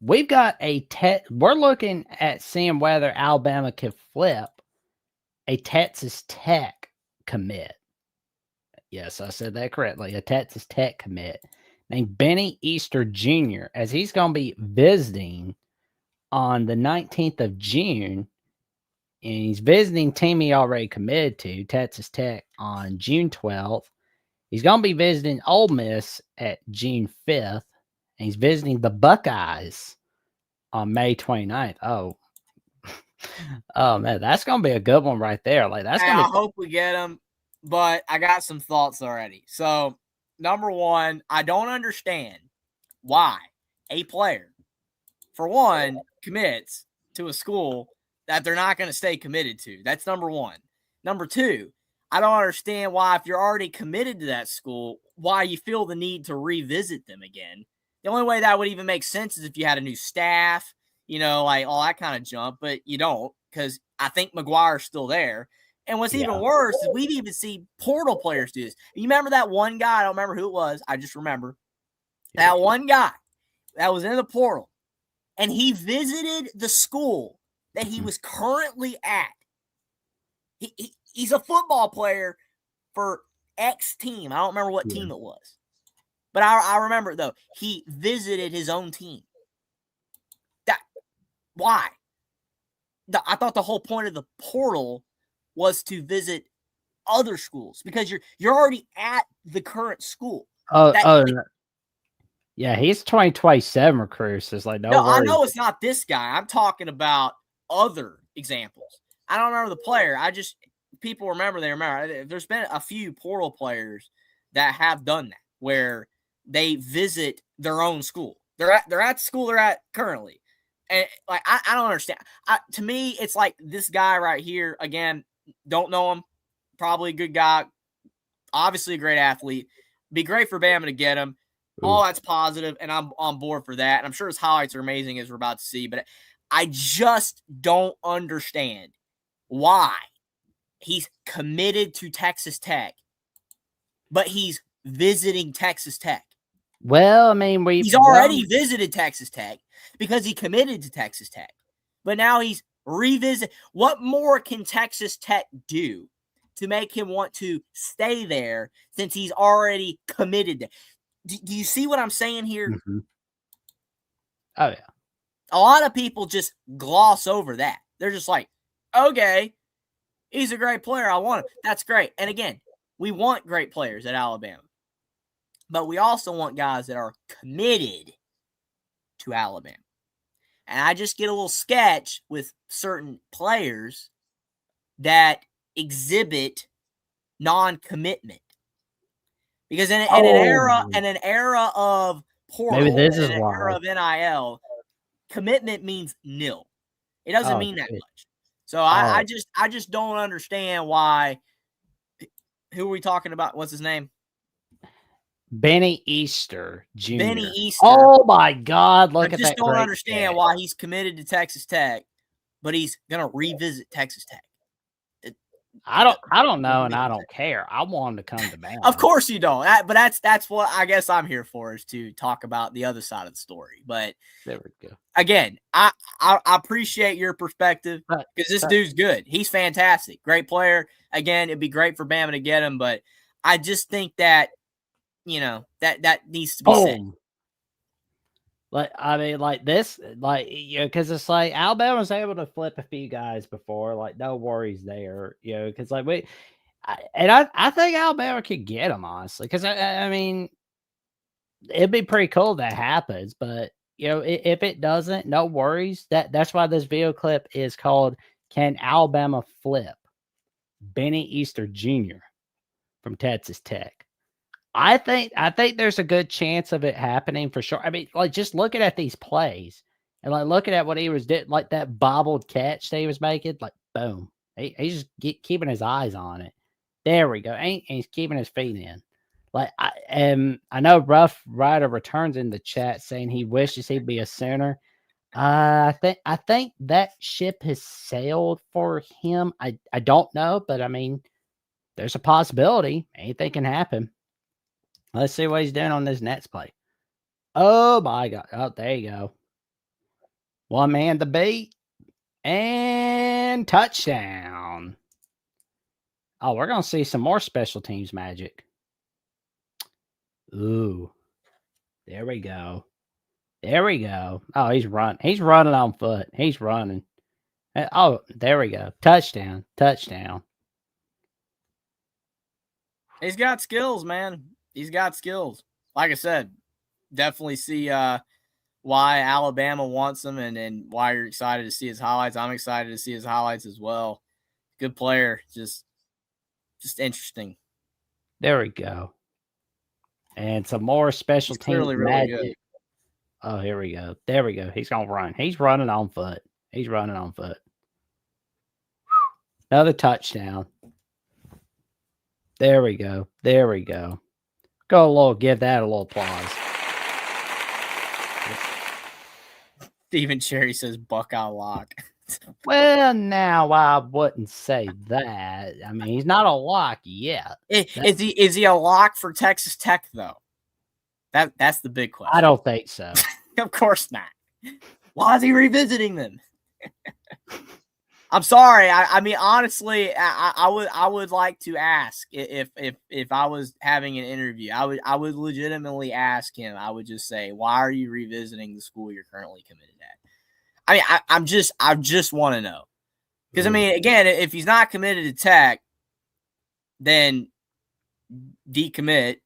we've got we're looking at seeing whether Alabama can flip a Texas Tech commit. Yes, I said that correctly. A Texas Tech commit named Benny Easter Jr., as he's going to be visiting on the 19th of June. And he's visiting team he already committed to, Texas Tech, on June 12th. He's going to be visiting Ole Miss at June 5th. And he's visiting the Buckeyes on May 29th. Oh, man, that's going to be a good one right there. Like that's. I hope we get him. But I got some thoughts already. So, number one, I don't understand why a player, for one, commits to a school that they're not going to stay committed to. That's number one. Number two, I don't understand why, if you're already committed to that school, why you feel the need to revisit them again. The only way that would even make sense is if you had a new staff, like all that kind of jump, but you don't because I think McGuire's still there. And what's even worse is we've even seen portal players do this. You remember that one guy? I don't remember who it was. I just remember that one guy that was in the portal, and he visited the school that he was currently at. He's a football player for X team. I don't remember what team it was. But I remember, though, he visited his own team. Why? I thought the whole point of the portal was to visit other schools because you're already at the current school. Yeah, he's 2027 recruit. So it's like, no, I know it's not this guy. I'm talking about other examples. I don't remember the player. People remember. They remember. There's been a few portal players that have done that where they visit their own school. They're at the school they're at currently. And like, I don't understand. To me, it's like this guy right here, again, don't know him. Probably a good guy. Obviously a great athlete. Be great for Bama to get him. all that's positive, and I'm on board for that. And I'm sure his highlights are amazing, as we're about to see. But I just don't understand why he's committed to Texas Tech, but he's visiting Texas Tech. Well, I mean, he's already visited Texas Tech because he committed to Texas Tech, but now he's revisit. What more can Texas Tech do to make him want to stay there since he's already committed? Do you see what I'm saying here? Mm-hmm. Oh, yeah. A lot of people just gloss over that. They're just like, okay, he's a great player. I want him. That's great. And again, we want great players at Alabama, but we also want guys that are committed to Alabama. And I just get a little sketch with certain players that exhibit non-commitment. Because in an era of portal, maybe this is an why. era of NIL, commitment means nil. It doesn't mean that much. So I just don't understand why. Who are we talking about? What's his name? Benny Easter Jr. Benny Easter. Oh my God! Look at that. I just don't understand why he's committed to Texas Tech, but he's gonna revisit Texas Tech. I don't know, and I don't care. I want him to come to Bama. Of course you don't. But that's what I guess I'm here for, is to talk about the other side of the story. But there we go. Again, I appreciate your perspective, because this dude's good. He's fantastic, great player. Again, it'd be great for Bama to get him, but I just think that that needs to be said. Like, I mean, like this, like, because it's like Alabama's able to flip a few guys before, like, no worries there, because like I think Alabama could get him, honestly, because I mean, it'd be pretty cool if that happens, but if it doesn't, no worries. That's why this video clip is called "Can Alabama Flip Benny Easter Jr. from Texas Tech?" I think there's a good chance of it happening for sure. I mean, like, just looking at these plays and like looking at what he was doing, like that bobbled catch that he was making, like boom, he's just keeping his eyes on it. There we go. And he's keeping his feet in. Like, I know Rough Rider returns in the chat saying he wishes he'd be a Sooner. I think that ship has sailed for him. I don't know, but I mean, there's a possibility. Anything can happen. Let's see what he's doing on this next play. Oh, my God. Oh, there you go. One man to beat. And touchdown. Oh, we're going to see some more special teams magic. Ooh. There we go. There we go. Oh, he's running. He's running on foot. He's running. Oh, there we go. Touchdown. Touchdown. He's got skills, man. He's got skills. Like I said, definitely see why Alabama wants him and why you're excited to see his highlights. I'm excited to see his highlights as well. Good player. Just interesting. There we go. And some more special teams really magic. Good. Oh, here we go. There we go. He's going to run. He's running on foot. He's running on foot. Another touchdown. There we go. There we go. Give that a little applause. Stephen Cherry says Buckeye lock. Well, now I wouldn't say that. I mean, he's not a lock yet. Is he a lock for Texas Tech though? That's the big question. I don't think so. Of course not. Why is he revisiting them? I'm sorry. I mean, honestly, I would like to ask if I was having an interview, I would legitimately ask him. I would just say, why are you revisiting the school you're currently committed at? I mean, I just want to know, because I mean, again, if he's not committed to Tech, then decommit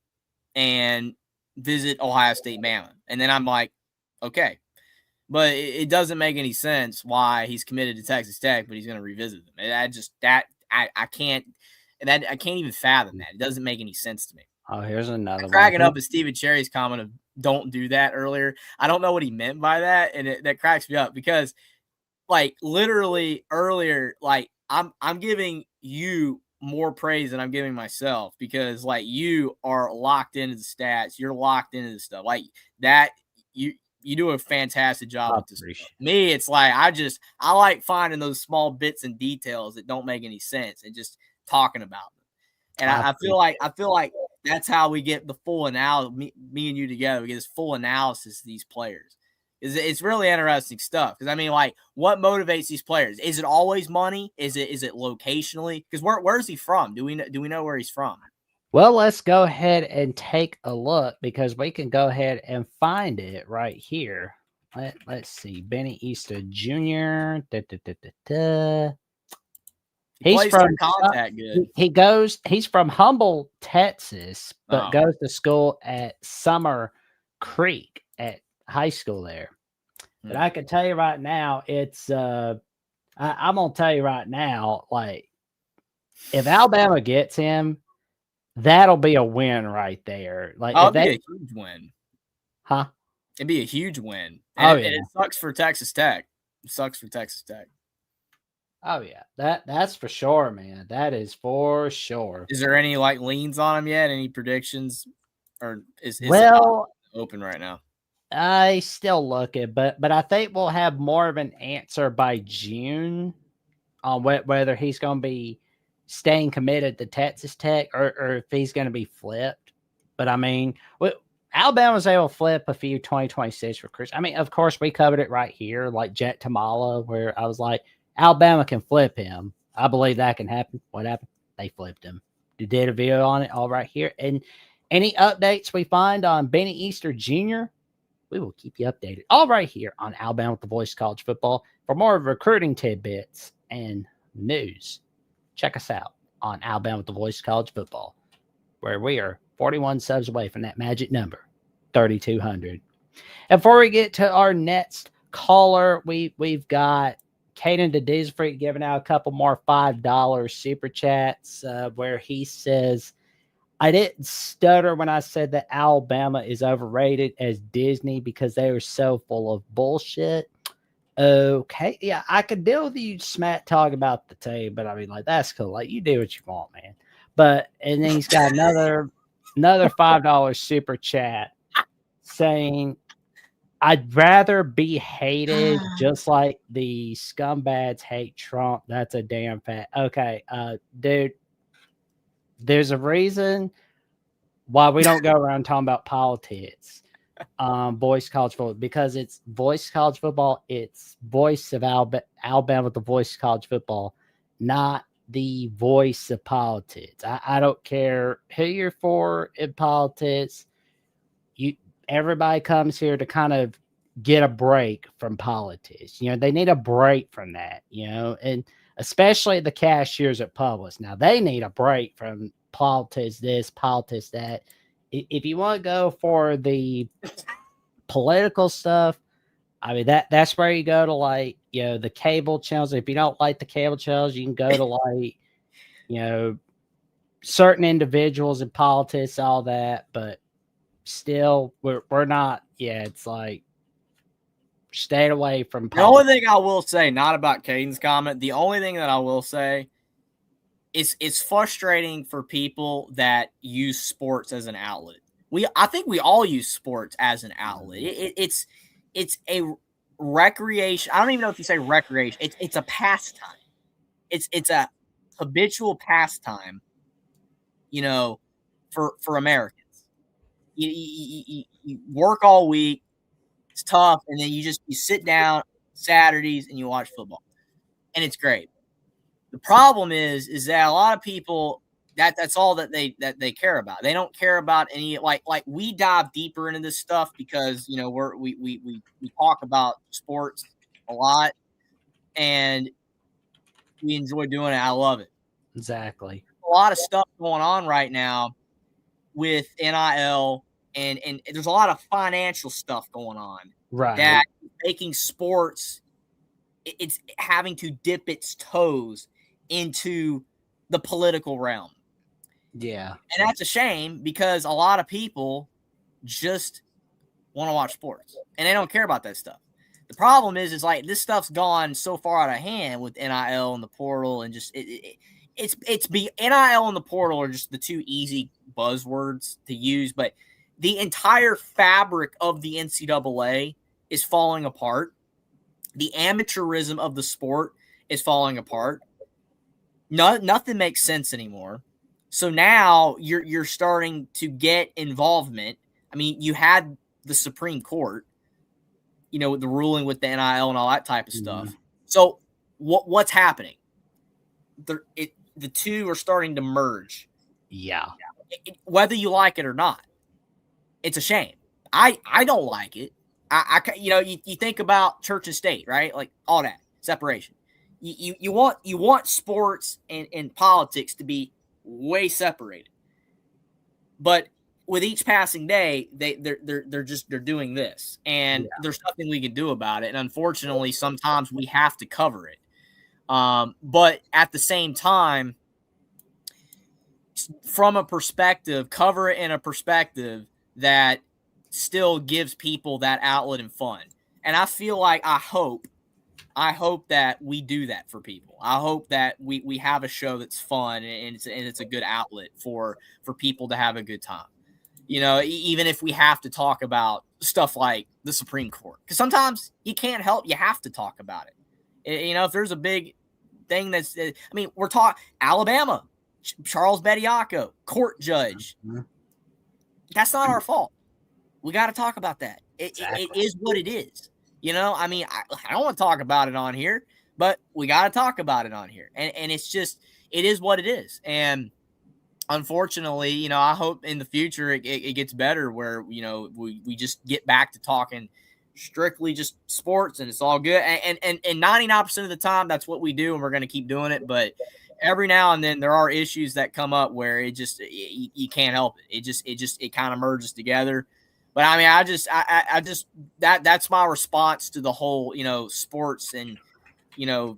and visit Ohio State, Bama, and then I'm like, okay. But it doesn't make any sense why he's committed to Texas Tech, but he's going to revisit them. And I can't even fathom that. It doesn't make any sense to me. Oh, here's another one. Cracking up at Stephen Cherry's comment of "don't do that" earlier. I don't know what he meant by that, and that cracks me up because, like, literally earlier, like I'm giving you more praise than I'm giving myself, because like you are locked into the stats, you're locked into the stuff like that. You do a fantastic job I with this stuff. appreciate it. Me, it's like I like finding those small bits and details that don't make any sense and just talking about them. And I feel like that's how we get the full analysis. Me and you together, we get this full analysis of these players. It's really interesting stuff. Because I mean, like, what motivates these players? Is it always money? Is it locationally? Because where's he from? Do we know where he's from? Well, let's go ahead and take a look, because we can go ahead and find it right here. Let's see. Benny Easter Jr. He's from contact good. He's from Humble, Texas, but goes to school at Summer Creek at high school there. But I can tell you right now, it's I'm gonna tell you right now, like, if Alabama gets him, that'll be a win right there. Like, it'd be a huge win. Huh? It'd be a huge win. And and it sucks for Texas Tech. It sucks for Texas Tech. Oh yeah, that's for sure, man. That is for sure. Is there any like leans on him yet? Any predictions, or is it open right now? I still looking, but I think we'll have more of an answer by June on whether he's going to be staying committed to Texas Tech or if he's going to be flipped. But I mean, Alabama was able to flip a few 2026 recruits. I mean, of course, we covered it right here, like Jet Tamala, where I was like, Alabama can flip him. I believe that can happen. What happened? They flipped him. They did a video on it all right here. And any updates we find on Benny Easter Jr., we will keep you updated all right here on Alabama with the Voice of College Football. For more recruiting tidbits and news, check us out on Alabama with the Voice of College Football, where we are 41 subs away from that magic number, 3,200. And before we get to our next caller, we've got Caden DeDisfree giving out a couple more $5 super chats where he says, I didn't stutter when I said that Alabama is overrated as Disney because they are so full of bullshit. Okay, yeah, I could deal with you smack talk about the team, but I mean, like, that's cool. Like, you do what you want, man. But and then he's got another $5 super chat saying, I'd rather be hated just like the scumbags hate Trump. That's a damn fact. Okay, dude, there's a reason why we don't go around talking about politics. Voice college football, because it's voice college football. It's voice of Alabama with the voice of college football, not the voice of politics. I don't care who you're for in politics. Everybody comes here to kind of get a break from politics. You know, they need a break from that, you know, and especially the cashiers at Publix. Now they need a break from politics, this, politics, that. If you want to go for the political stuff, I mean, that's where you go to, like, you know, the cable channels. If you don't like the cable channels, you can go to, like, you know, certain individuals in politics, all that. But still, we're not. Yeah, it's like, stay away from politics. The only thing I will say, not about Caden's comment, the only thing that I will say is it's frustrating for people that use sports as an outlet. I think we all use sports as an outlet. It's a recreation. I don't even know if you say recreation. It's a pastime. It's a habitual pastime, you know, for Americans. You work all week. It's tough, and then you sit down Saturdays and you watch football, and it's great. The problem is that a lot of people that's all that they care about. They don't care about any like we dive deeper into this stuff because, you know, we talk about sports a lot and we enjoy doing it. I love it. Exactly. A lot of stuff going on right now with NIL and there's a lot of financial stuff going on. Right. That making sports, it's having to dip its toes into the political realm. Yeah. And that's a shame because a lot of people just want to watch sports and they don't care about that stuff. The problem is like this stuff's gone so far out of hand with NIL and the portal, and just NIL and the portal are just the two easy buzzwords to use, but the entire fabric of the NCAA is falling apart. The amateurism of the sport is falling apart. Nothing makes sense anymore. So now you're starting to get involvement. I mean, you had the Supreme Court, with the ruling with the NIL and all that type of stuff. So what's happening? The two are starting to merge. Yeah. Whether you like it or not, it's a shame. I don't like it. You think about church and state, right? Like all that separation. You want sports and politics to be way separated, but with each passing day, they're doing this, and there's nothing we can do about it. And unfortunately, sometimes we have to cover it. But at the same time, from a perspective, cover it in a perspective that still gives people that outlet and fun. And I feel like I hope that we do that for people. I hope that we have a show that's fun and it's a good outlet for people to have a good time. Even if we have to talk about stuff like the Supreme Court, because sometimes you can't help, you have to talk about it. If there's a big thing we're talking Alabama, Charles Bediako, court judge. That's not our fault. We got to talk about that. It is what it is. I don't want to talk about it on here, but we got to talk about it on here. And it's just, it is what it is. And unfortunately, I hope in the future it gets better where, we just get back to talking strictly just sports and it's all good. And 99% of the time, that's what we do. And we're going to keep doing it. But every now and then there are issues that come up where it just, you can't help it. It kind of merges together. But I just that's my response to the whole, sports and, the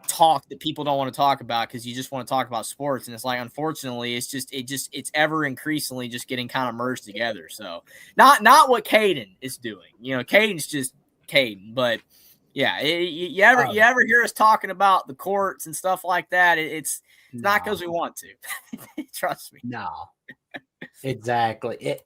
talk that people don't want to talk about because you just want to talk about sports. And it's like, unfortunately, it's ever increasingly just getting kind of merged together. So not what Caden is doing. Caden's just Caden. But yeah, you ever hear us talking about the courts and stuff like that? It's not because we want to. Trust me. No. Exactly.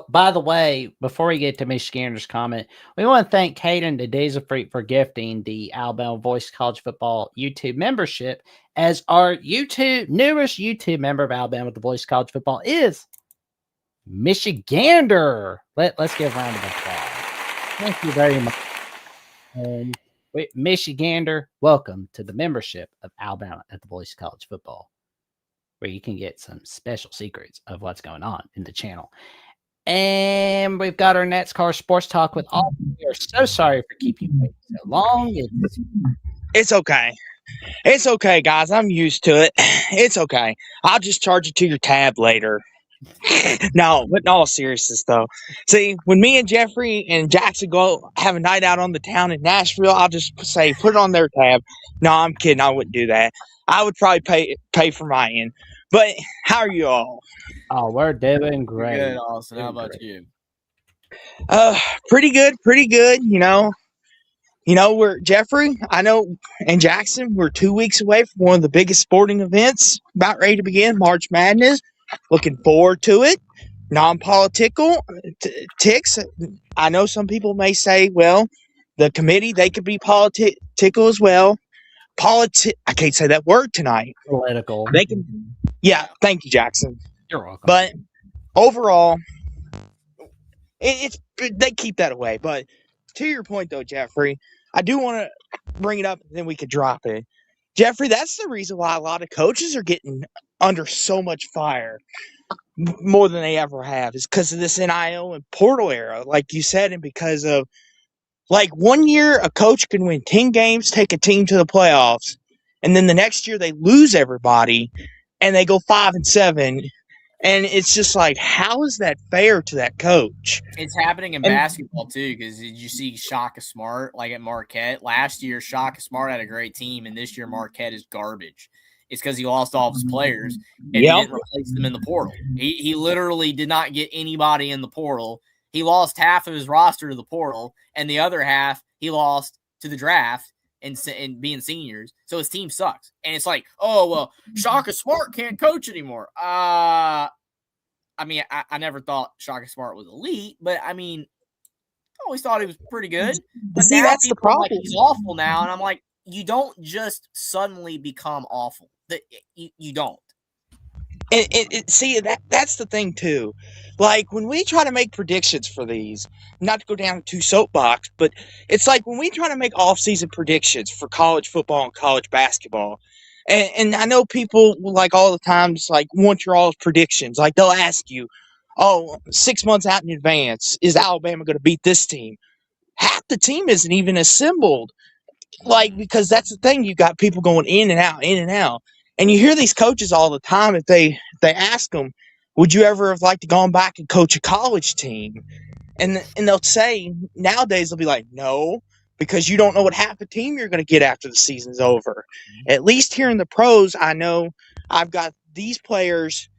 By the way, before we get to Michigander's comment, we want to thank Caden the Days of Freak for gifting the Alabama Voice College Football YouTube membership, as our newest YouTube member of Alabama the Voice College Football is Michigander. Let's give a round of applause. Thank you very much. And Michigander, welcome to the membership of Alabama at the Voice College Football, where you can get some special secrets of what's going on in the channel. And we've got our NASCAR Sports Talk with all. We are so sorry for keeping you waiting so long. It's okay. It's okay, guys. I'm used to it. It's okay. I'll just charge it to your tab later. No, but in all seriousness, though. See, when me and Jeffrey and Jackson go have a night out on the town in Nashville, I'll just say, put it on their tab. No, I'm kidding. I wouldn't do that. I would probably pay for my end. But how are you all? Oh, we're doing great. Good, Austin. How about you? Pretty good. We're Jeffrey, I know, and Jackson, we're 2 weeks away from one of the biggest sporting events about ready to begin, March Madness. Looking forward to it. Non-political ticks. I know some people may say, well, the committee, they could be political as well. I can't say that word tonight. Political. They can. Yeah, thank you, Jackson. You're welcome. But overall, they keep that away. But to your point, though, Jeffrey, I do want to bring it up, and then we could drop it. Jeffrey, that's the reason why a lot of coaches are getting under so much fire, more than they ever have, is because of this NIL and portal era, like you said, and because of, like, 1 year a coach can win 10 games, take a team to the playoffs, and then the next year they lose everybody, and they go 5-7. And it's just like, how is that fair to that coach? It's happening in basketball, too, because did you see Shaka Smart, like at Marquette? Last year, Shaka Smart had a great team, and this year Marquette is garbage. It's because he lost all of his players, and he didn't replace them in the portal. He literally did not get anybody in the portal. He lost half of his roster to the portal, and the other half he lost to the draft and being seniors. So his team sucks. And it's like, oh, well, Shaka Smart can't coach anymore. I mean, I never thought Shaka Smart was elite, but I mean, I always thought he was pretty good. But See, now that's the people are like, problem. he's awful now. And I'm like, you don't just suddenly become awful. You don't. See, that's the thing too. Like when we try to make predictions for these, not to go down to soapbox, but it's like when we try to make off-season predictions for college football and college basketball, and I know people like all the times like want your all predictions. Like they'll ask you, "Oh, 6 months out in advance, is Alabama going to beat this team?" Half the team isn't even assembled. Like, because that's the thing, you got people going in and out, in and out. And you hear these coaches all the time, if they ask them, would you ever have liked to gone back and coach a college team? And they'll say, nowadays they'll be like, no, because you don't know what half a team you're going to get after the season's over. At least here in the pros, I know I've got these players.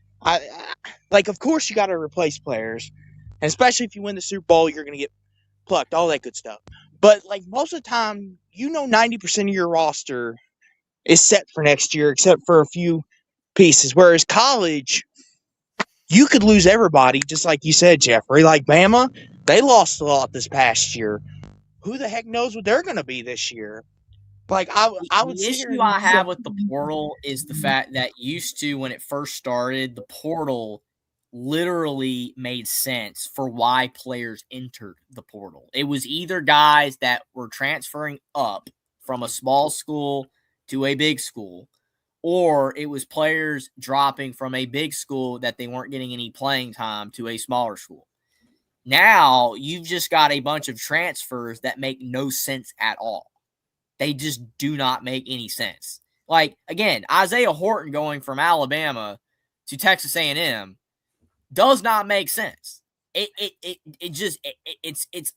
Like, of course you got to replace players. And especially if you win the Super Bowl, you're going to get plucked, all that good stuff. But like most of the time, 90% of your roster is set for next year, except for a few pieces. Whereas college, you could lose everybody, just like you said, Jeffrey. Like Bama, they lost a lot this past year. Who the heck knows what they're going to be this year? Like I would The sit here issue and I have with the portal is the fact that used to, when it first started, the portal literally made sense for why players entered the portal. It was either guys that were transferring up from a small school to a big school, or it was players dropping from a big school that they weren't getting any playing time to a smaller school. Now you've just got a bunch of transfers that make no sense at all. They just do not make any sense. Like, again, Isaiah Horton going from Alabama to Texas A&M does not make sense. It's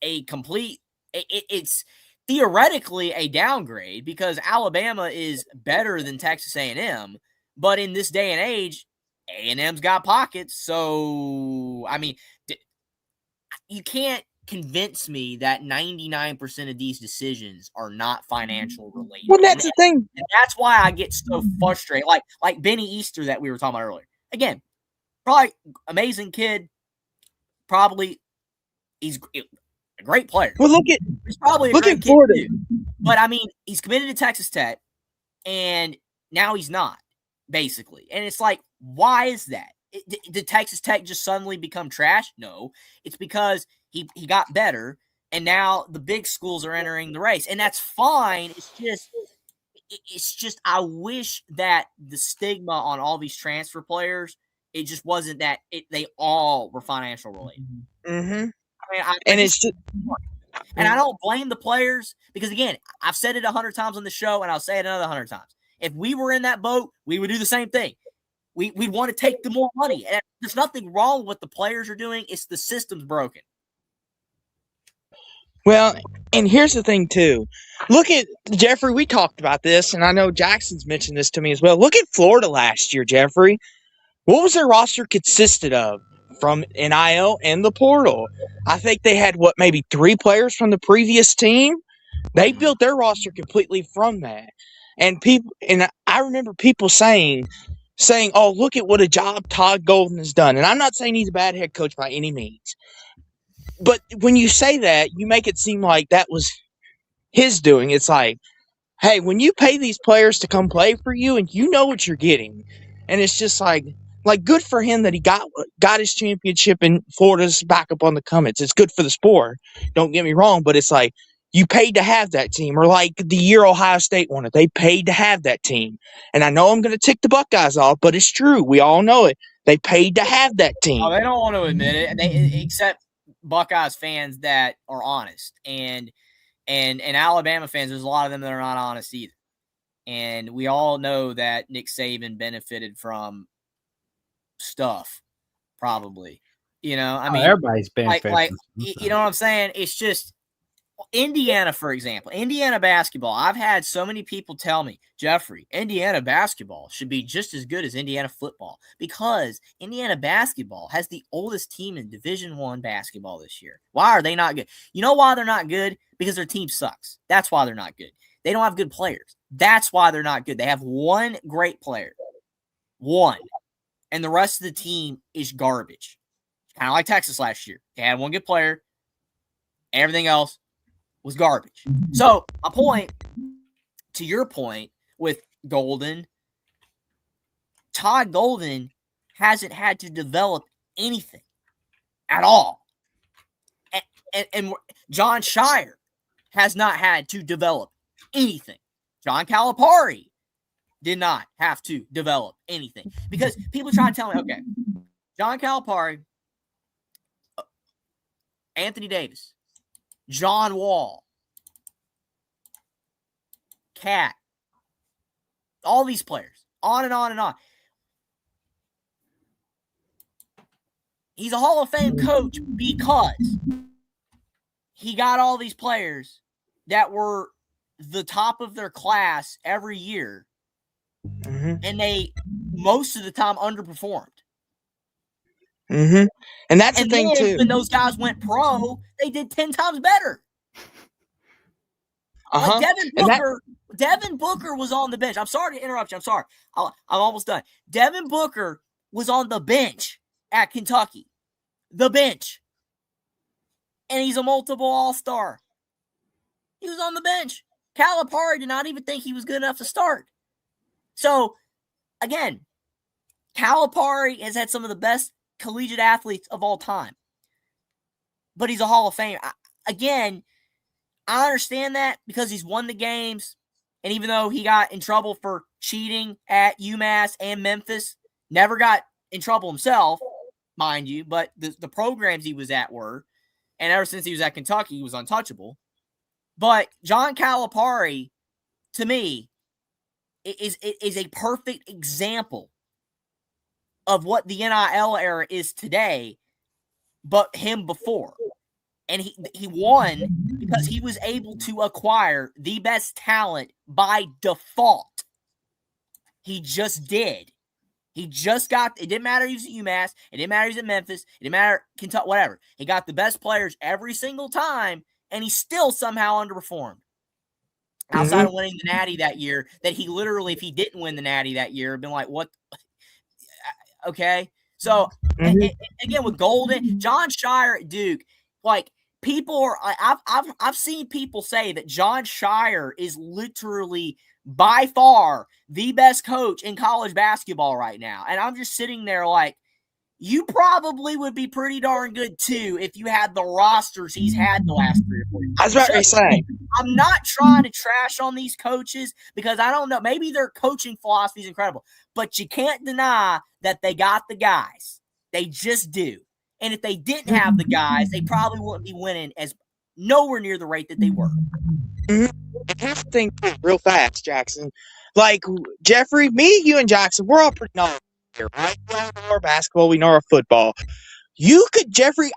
a complete, it's theoretically a downgrade because Alabama is better than Texas A&M, but in this day and age, A&M's got pockets. So, I mean, you can't convince me that 99% of these decisions are not financial related. Well, that's the thing. And that's why I get so frustrated. Like Benny Easter that we were talking about earlier. Again, probably amazing kid. Probably he's a great player. Well, he's probably a great kid too. But I mean, he's committed to Texas Tech, and now he's not, basically. And it's like, why is that? Did Texas Tech just suddenly become trash? No, it's because he got better, and now the big schools are entering the race, and that's fine. It's just I wish that the stigma on all these transfer players, it just wasn't that they all were financial related. Mm-hmm. And I don't blame the players because, again, I've said it 100 times on the show, and I'll say it another 100 times. If we were in that boat, we would do the same thing. We'd want to take the more money. And there's nothing wrong with what the players are doing. It's the system's broken. Well, and here's the thing, too. Look at, Jeffrey, we talked about this, and I know Jackson's mentioned this to me as well. Look at Florida last year, Jeffrey. What was their roster consisted of? From NIL and the portal. I think they had, maybe 3 players from the previous team? They built their roster completely from that. And I remember people saying, oh, look at what a job Todd Golden has done. And I'm not saying he's a bad head coach by any means. But when you say that, you make it seem like that was his doing. It's like, hey, when you pay these players to come play for you and you know what you're getting, and it's just like good for him that he got his championship and Florida's back up on the comings. It's good for the sport. Don't get me wrong, but it's like you paid to have that team, or like the year Ohio State won it. They paid to have that team. And I know I'm going to tick the Buckeyes off, but it's true. We all know it. They paid to have that team. Oh, they don't want to admit it. Except Buckeyes fans that are honest. And Alabama fans, there's a lot of them that are not honest either. And we all know that Nick Saban benefited from stuff, probably. I mean, everybody's benefited. You know what I'm saying? It's just, Indiana, for example, Indiana basketball. I've had so many people tell me, Jeffrey, Indiana basketball should be just as good as Indiana football because Indiana basketball has the oldest team in Division I basketball this year. Why are they not good? You know why they're not good? Because their team sucks. That's why they're not good. They don't have good players. That's why they're not good. They have one great player. One. And the rest of the team is garbage. Kind of like Texas last year. They had one good player. Everything else was garbage. So, my point, to your point with Golden, Todd Golden hasn't had to develop anything at all. And John Shire has not had to develop anything. John Calipari did not have to develop anything. Because people try to tell me, okay, John Calipari, Anthony Davis, John Wall, Cat, all these players, on and on and on. He's a Hall of Fame coach because he got all these players that were the top of their class every year, and they most of the time underperformed. And that's the thing too. When those guys went pro, they did 10 times better. Like Devin Booker was on the bench. I'm sorry to interrupt you. I'm sorry. I'm almost done. Devin Booker was on the bench at Kentucky. The bench. And he's a multiple all-star. He was on the bench. Calipari did not even think he was good enough to start. So, again, Calipari has had some of the best collegiate athletes of all time. But he's a Hall of Fame. I understand that because he's won the games. And even though he got in trouble for cheating at UMass and Memphis, never got in trouble himself, mind you, but the programs he was at were. And ever since he was at Kentucky, he was untouchable. But John Calipari, to me, is a perfect example of what the NIL era is today, but him before. And he won because he was able to acquire the best talent by default. He just did. He just got, it didn't matter he was at UMass, it didn't matter he was at Memphis, it didn't matter Kentucky, whatever. He got the best players every single time, and he still somehow underperformed. Outside of winning the Natty that year, that he literally, if he didn't win the Natty that year, been like, what? Okay. So, and again, with Golden, John Shire at Duke, like, people are, I've seen people say that John Shire is literally by far the best coach in college basketball right now. And I'm just sitting there like, you probably would be pretty darn good too if you had the rosters he's had the last 3 or 4 years. I was about to say, I'm not trying to trash on these coaches because I don't know. Maybe their coaching philosophy is incredible, but you can't deny that they got the guys. They just do. And if they didn't have the guys, they probably wouldn't be winning as nowhere near the rate that they were. And here's the thing, real fast, Jackson. Like, Jeffrey, me, you, and Jackson, we're all pretty knowledgeable here, right? We all know our basketball, we know our football. You could, Jeffrey,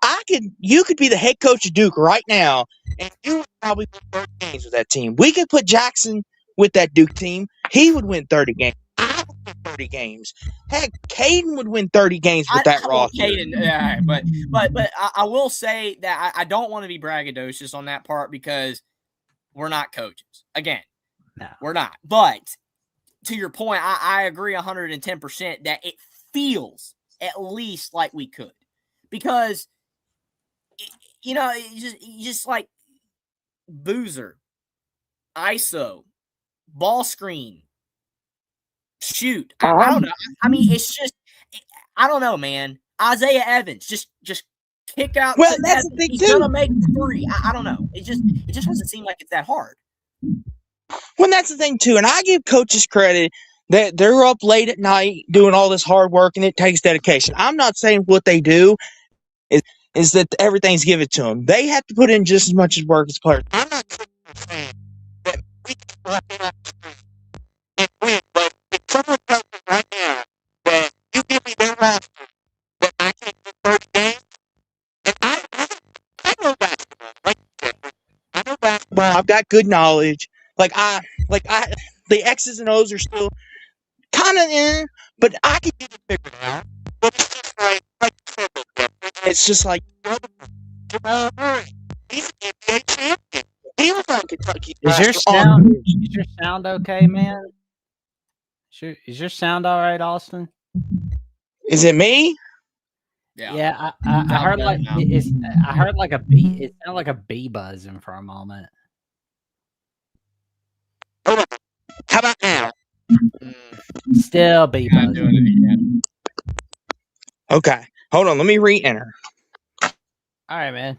you could be the head coach of Duke right now, and you would probably win 30 games with that team. We could put Jackson with that Duke team. He would win 30 games. I would win 30 games. Heck, Caden would win 30 games with that roster. Caden, but I will say that I don't want to be braggadocious on that part because we're not coaches. Again, no, we're not. But to your point, I agree 110% that it feels at least like we could. Because, you know, just like Boozer, ISO, ball screen, shoot. I don't know. I mean, it's just, I don't know, man. Isaiah Evans, just kick out. Well, that's the thing, he's too. going to make the three. I don't know. It just doesn't seem like it's that hard. Well, that's the thing, too. And I give coaches credit that they're up late at night doing all this hard work, and it takes dedication. I'm not saying what they do is that everything's given to them. They have to put in just as much work as players. I'm not saying that we can and win, but if someone tells me right now that you give me their roster, that I can't win 30 games, and I know basketball, like you said, I know basketball. I've got good knowledge. The X's and O's are still kind of in, but I can get it figured out. But it's just it's just like Jamal Murray. He's an NBA champion. He was on Kentucky. Is your sound okay, man? Is your sound all right, Austin? Is it me? Yeah, I heard like I heard like a bee. It sounded like a bee buzzing for a moment. How about now? Still bee Not doing buzzing. it again. Okay, hold on. Let me re-enter. All right, man.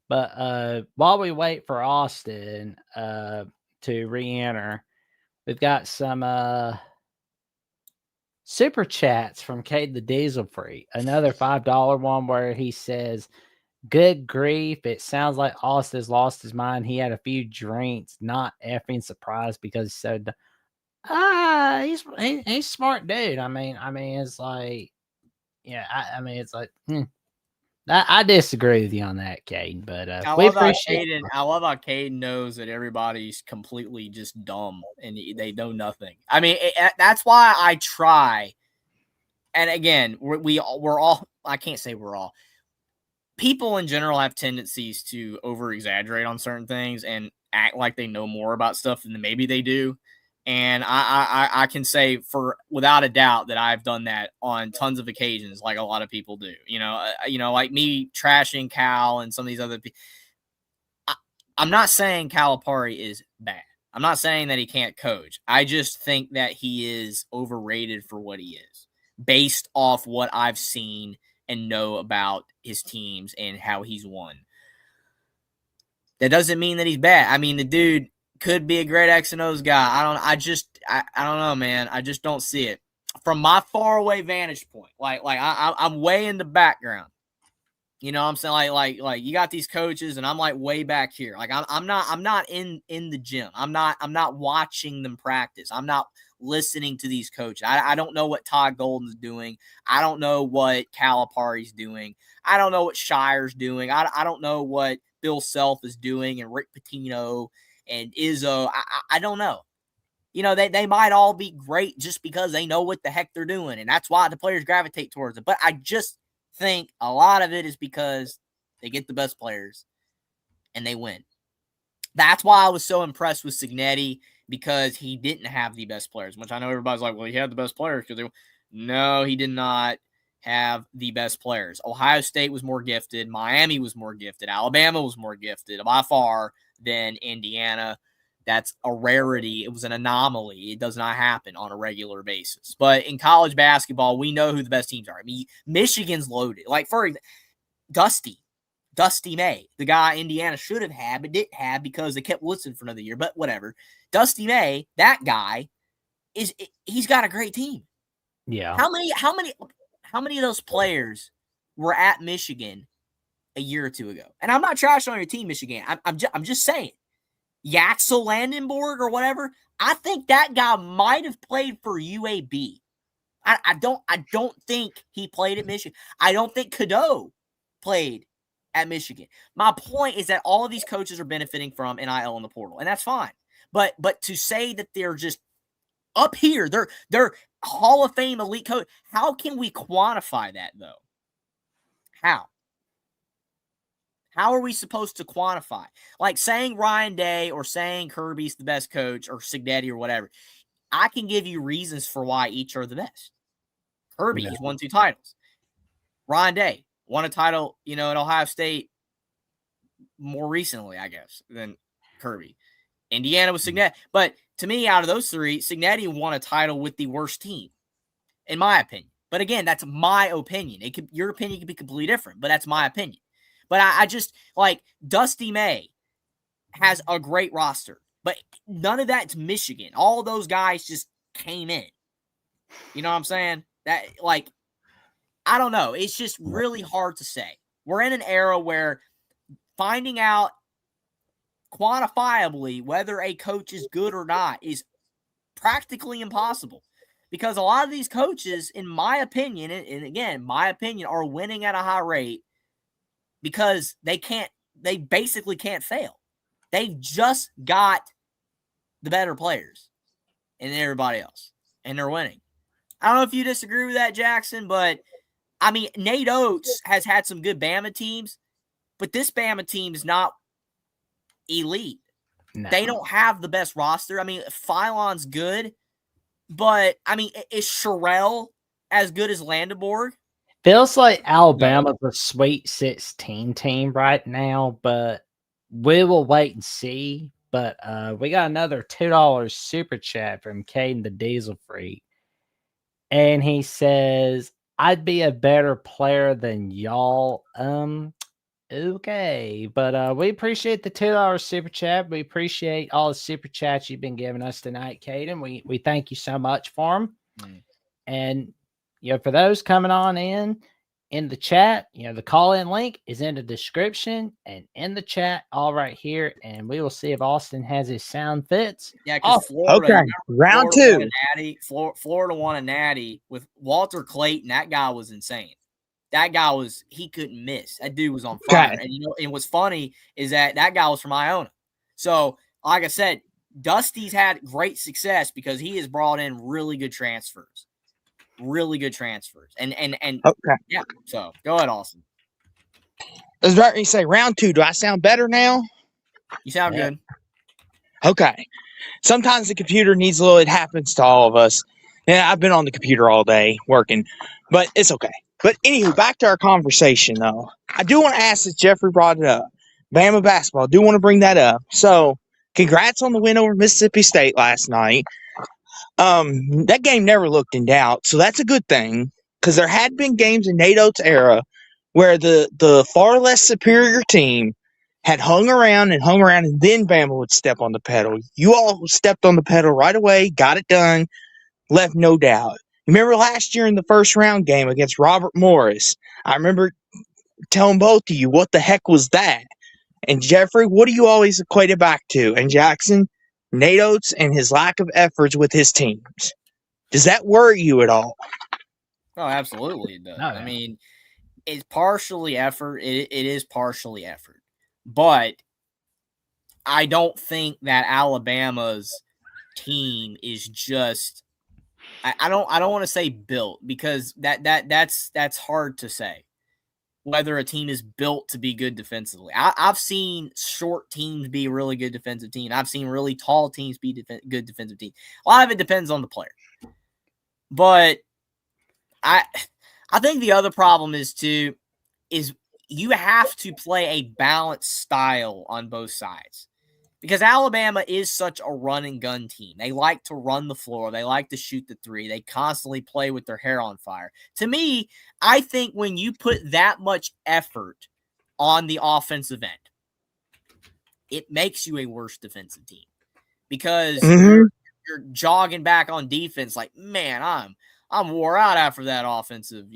But while we wait for Austin to re-enter, we've got some super chats from Cade the Diesel Freak. Another $5 one where he says, "Good grief! It sounds like Austin's lost his mind. He had a few drinks. Not effing surprised because he's so." He's a smart dude. I mean, it's like, yeah. I mean, it's like. I disagree with you on that, Caden, but I we love appreciate how Caden knows that everybody's completely just dumb and they know nothing. I mean, that's why I try. And again, we're all, I can't say we're all. People in general have tendencies to over-exaggerate on certain things and act like they know more about stuff than maybe they do. And I can say without a doubt that I've done that on tons of occasions, like a lot of people do. Like me trashing Cal and some of these other people. I'm not saying Calipari is bad. I'm not saying that he can't coach. I just think that he is overrated for what he is, based off what I've seen and know about his teams and how he's won. That doesn't mean that he's bad. I mean, the dude could be a great X and O's guy. I don't know, man. I just don't see it from my far away vantage point. I'm way in the background. You know what I'm saying? Like you got these coaches and I'm like way back here. Like I'm not in the gym. I'm not watching them practice. I'm not listening to these coaches. I don't know what Todd Golden's doing. I don't know what Calipari's doing. I don't know what Shire's doing. I don't know what Bill Self is doing and Rick Pitino and Izzo. I don't know. They might all be great just because they know what the heck they're doing, and that's why the players gravitate towards it. But I just think a lot of it is because they get the best players and they win. That's why I was so impressed with Cignetti, because he didn't have the best players, which I know everybody's like, well, he had the best players because no, he did not have the best players. Ohio State was more gifted. Miami was more gifted. Alabama was more gifted by far than Indiana. That's a rarity. It was an anomaly. It does not happen on a regular basis. But in college basketball, we know who the best teams are. I mean, Michigan's loaded. Like, for example, Dusty May, the guy Indiana should have had, but didn't have because they kept Woodson for another year. But whatever. Dusty May, that guy, he's got a great team. Yeah. How many of those players were at Michigan a year or two ago? And I'm not trashing on your team, Michigan. I'm just saying. Yaxel Landenborg or whatever, I think that guy might have played for UAB. I don't think he played at Michigan. I don't think Cadeau played at Michigan. My point is that all of these coaches are benefiting from NIL in the portal, and that's fine. But to say that they're just up here, they're Hall of Fame elite coach. How can we quantify that though? How are we supposed to quantify? Like saying Ryan Day or saying Kirby's the best coach or Cignetti or whatever. I can give you reasons for why each are the best. Kirby has won 2 titles. Ryan Day won a title, at Ohio State more recently, I guess, than Kirby. Indiana was Cignetti. But to me, out of those 3, Cignetti won a title with the worst team, in my opinion. But again, that's my opinion. Your opinion could be completely different, but that's my opinion. But I just, like, Dusty May has a great roster. But none of that's Michigan. All of those guys just came in. You know what I'm saying? That, like, I don't know. It's just really hard to say. We're in an era where finding out quantifiably whether a coach is good or not is practically impossible. Because a lot of these coaches, in my opinion, and again, my opinion, are winning at a high rate because they basically can't fail. They've just got the better players than everybody else, and they're winning. I don't know if you disagree with that, Jackson, but I mean, Nate Oates has had some good Bama teams, but this Bama team is not elite. No. They don't have the best roster. I mean, Philon's good, but I mean, is Sherrell as good as Landenborg? Feels like Alabama's a Sweet 16 team right now, but we will wait and see. But we got another $2 super chat from Caden the Diesel Freak. And he says, I'd be a better player than y'all. Okay. But we appreciate the $2 super chat. We appreciate all the super chats you've been giving us tonight, Caden. We thank you so much for them. And for those coming on in the chat, the call-in link is in the description and in the chat all right here. And we will see if Austin has his sound fits. Yeah, because Florida. Okay, round two. Florida won a natty with Walter Clayton. That guy was insane. That guy he couldn't miss. That dude was on fire. Okay. And what's funny is that guy was from Iona. So, like I said, Dusty's had great success because he has brought in really good transfers. Really good transfers. And Okay. Yeah. So go ahead, Austin. I was about to say round two. Do I sound better now? You sound good. Okay. Sometimes the computer needs a little. It happens to all of us. Yeah, I've been on the computer all day working, but it's okay. But anywho, back to our conversation though. I do want to ask, since Jeffrey brought it up, Bama basketball. I do want to bring that up. So, congrats on the win over Mississippi State last night. That game never looked in doubt, so that's a good thing, because there had been games in Nate Oates' era where the far less superior team had hung around, and then Bama would step on the pedal. You all stepped on the pedal right away, got it done, left no doubt. Remember last year in the first round game against Robert Morris? I remember telling both of you, what the heck was that? And Jeffrey, what do you always equate it back to? And Jackson, Nate Oates and his lack of efforts with his teams. Does that worry you at all? Oh, absolutely it does. Oh, yeah. I mean, it's partially effort. It is partially effort. But I don't think that Alabama's team is just I don't want to say built, because that's hard to say whether a team is built to be good defensively. I've seen short teams be a really good defensive team. I've seen really tall teams be good defensive team. A lot of it depends on the player. But I think the other problem is you have to play a balanced style on both sides. Because Alabama is such a run and gun team. They like to run the floor. They like to shoot the three. They constantly play with their hair on fire. To me, I think when you put that much effort on the offensive end, it makes you a worse defensive team. Because you're jogging back on defense like, man, I'm wore out after that offensive,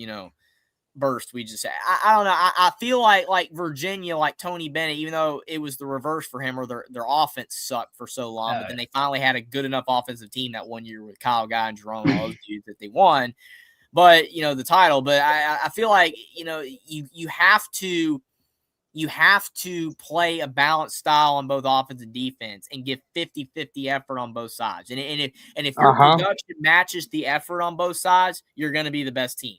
burst we just had. I don't know. I feel like Virginia, like Tony Bennett, even though it was the reverse for him, or their offense sucked for so long, but then they finally had a good enough offensive team that one year with Kyle Guy and Jerome, all those dudes, that they won. But the title. But I feel like you have to play a balanced style on both offense and defense, and give 50-50 effort on both sides. And if your production matches the effort on both sides, you're going to be the best team.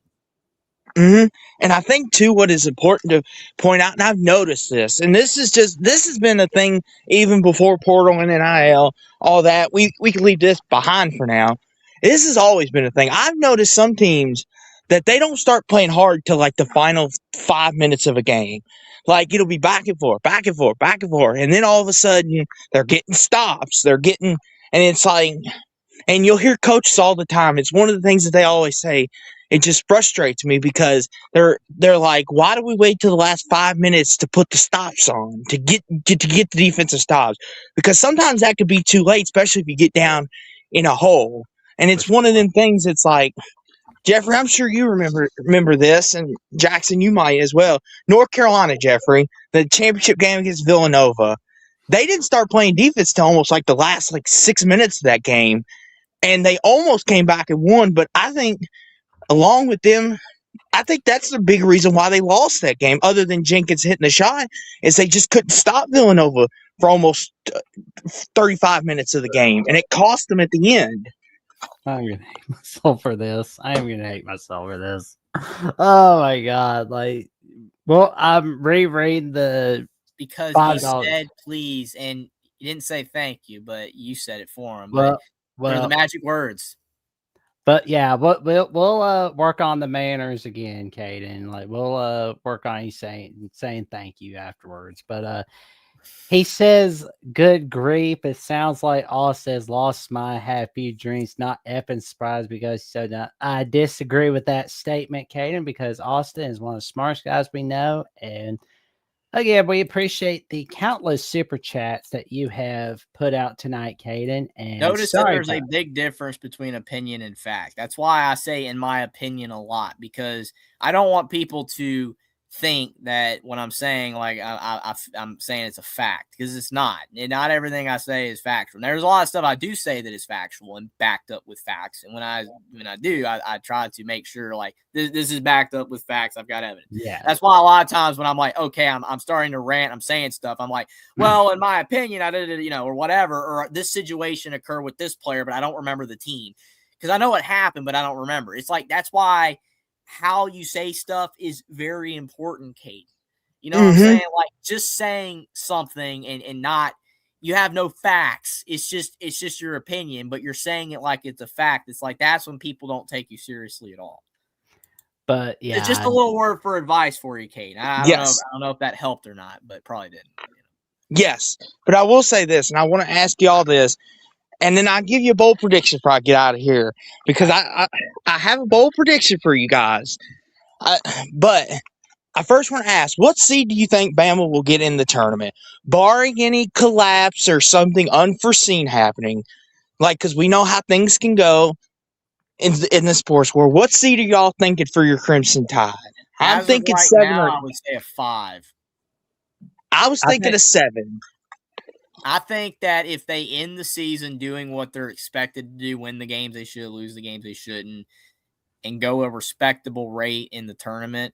And I think too, what is important to point out, and I've noticed this, and this has been a thing even before portal and NIL, all that. We can leave this behind for now. This has always been a thing. I've noticed some teams that they don't start playing hard till like the final 5 minutes of a game. Like, it'll be back and forth, back and forth, back and forth, and then all of a sudden they're getting stops. And it's like, and you'll hear coaches all the time. It's one of the things that they always say. It just frustrates me, because they're like, why do we wait till the last 5 minutes to put the stops on, to get the defensive stops? Because sometimes that could be too late, especially if you get down in a hole. And it's one of them things. It's like, Jeffrey, I'm sure you remember this, and Jackson, you might as well. North Carolina, Jeffrey, the championship game against Villanova, they didn't start playing defense till almost like the last 6 minutes of that game, and they almost came back and won. But I think, along with them I think that's the big reason why they lost that game, other than Jenkins hitting the shot, is they just couldn't stop Villanova for almost 35 minutes of the game, and it cost them at the end. I'm gonna hate myself for this. I am gonna hate myself for this. Oh my god! Like, well, I'm rereading the Because he $5. said please, and he didn't say thank you, but you said it for him. Well, But they're the well, magic words. but yeah, we'll work on the manners again, Caden. Like we'll work on you saying thank you afterwards. But he says, "Good grief! It sounds like Austin has lost my happy dreams. Not effing surprised because so done." I disagree with that statement, Caden, because Austin is one of the smartest guys we know, and again, we appreciate the countless super chats that you have put out tonight, Caden. And Notice that sorry there's a about- big difference between opinion and fact. That's why I say in my opinion a lot, because I don't want people to think that when I'm saying like I'm saying it's a fact, because it's not. And not everything I say is factual. And there's a lot of stuff I do say that is factual and backed up with facts. And when I do, I try to make sure like this is backed up with facts. I've got evidence. Yeah, That's why a lot of times when I'm like, okay, I'm starting to rant, I'm saying stuff. I'm like, well, in my opinion, I did it, or whatever, or this situation occurred with this player, but I don't remember the team because I know what happened, but I don't remember. It's like that's why how you say stuff is very important, Kate. You know what I'm saying? Like just saying something and not you have no facts. It's just your opinion, but you're saying it like it's a fact. It's like that's when people don't take you seriously at all. but yeah, It's just a little word for advice for you, Kate. I don't know if that helped or not, but probably didn't. Yes, but I will say this, and I want to ask you all this, and then I'll give you a bold prediction before I get out of here, because I have a bold prediction for you guys. But I first want to ask, what seed do you think Bama will get in the tournament, barring any collapse or something unforeseen happening? Like, because we know how things can go in the sports world. What seed are y'all thinking for your Crimson Tide? I'm As of thinking right 7 now, or I would say a 5. I was thinking a 7. I think that if they end the season doing what they're expected to do, win the games they should, lose the games they shouldn't, and go a respectable rate in the tournament,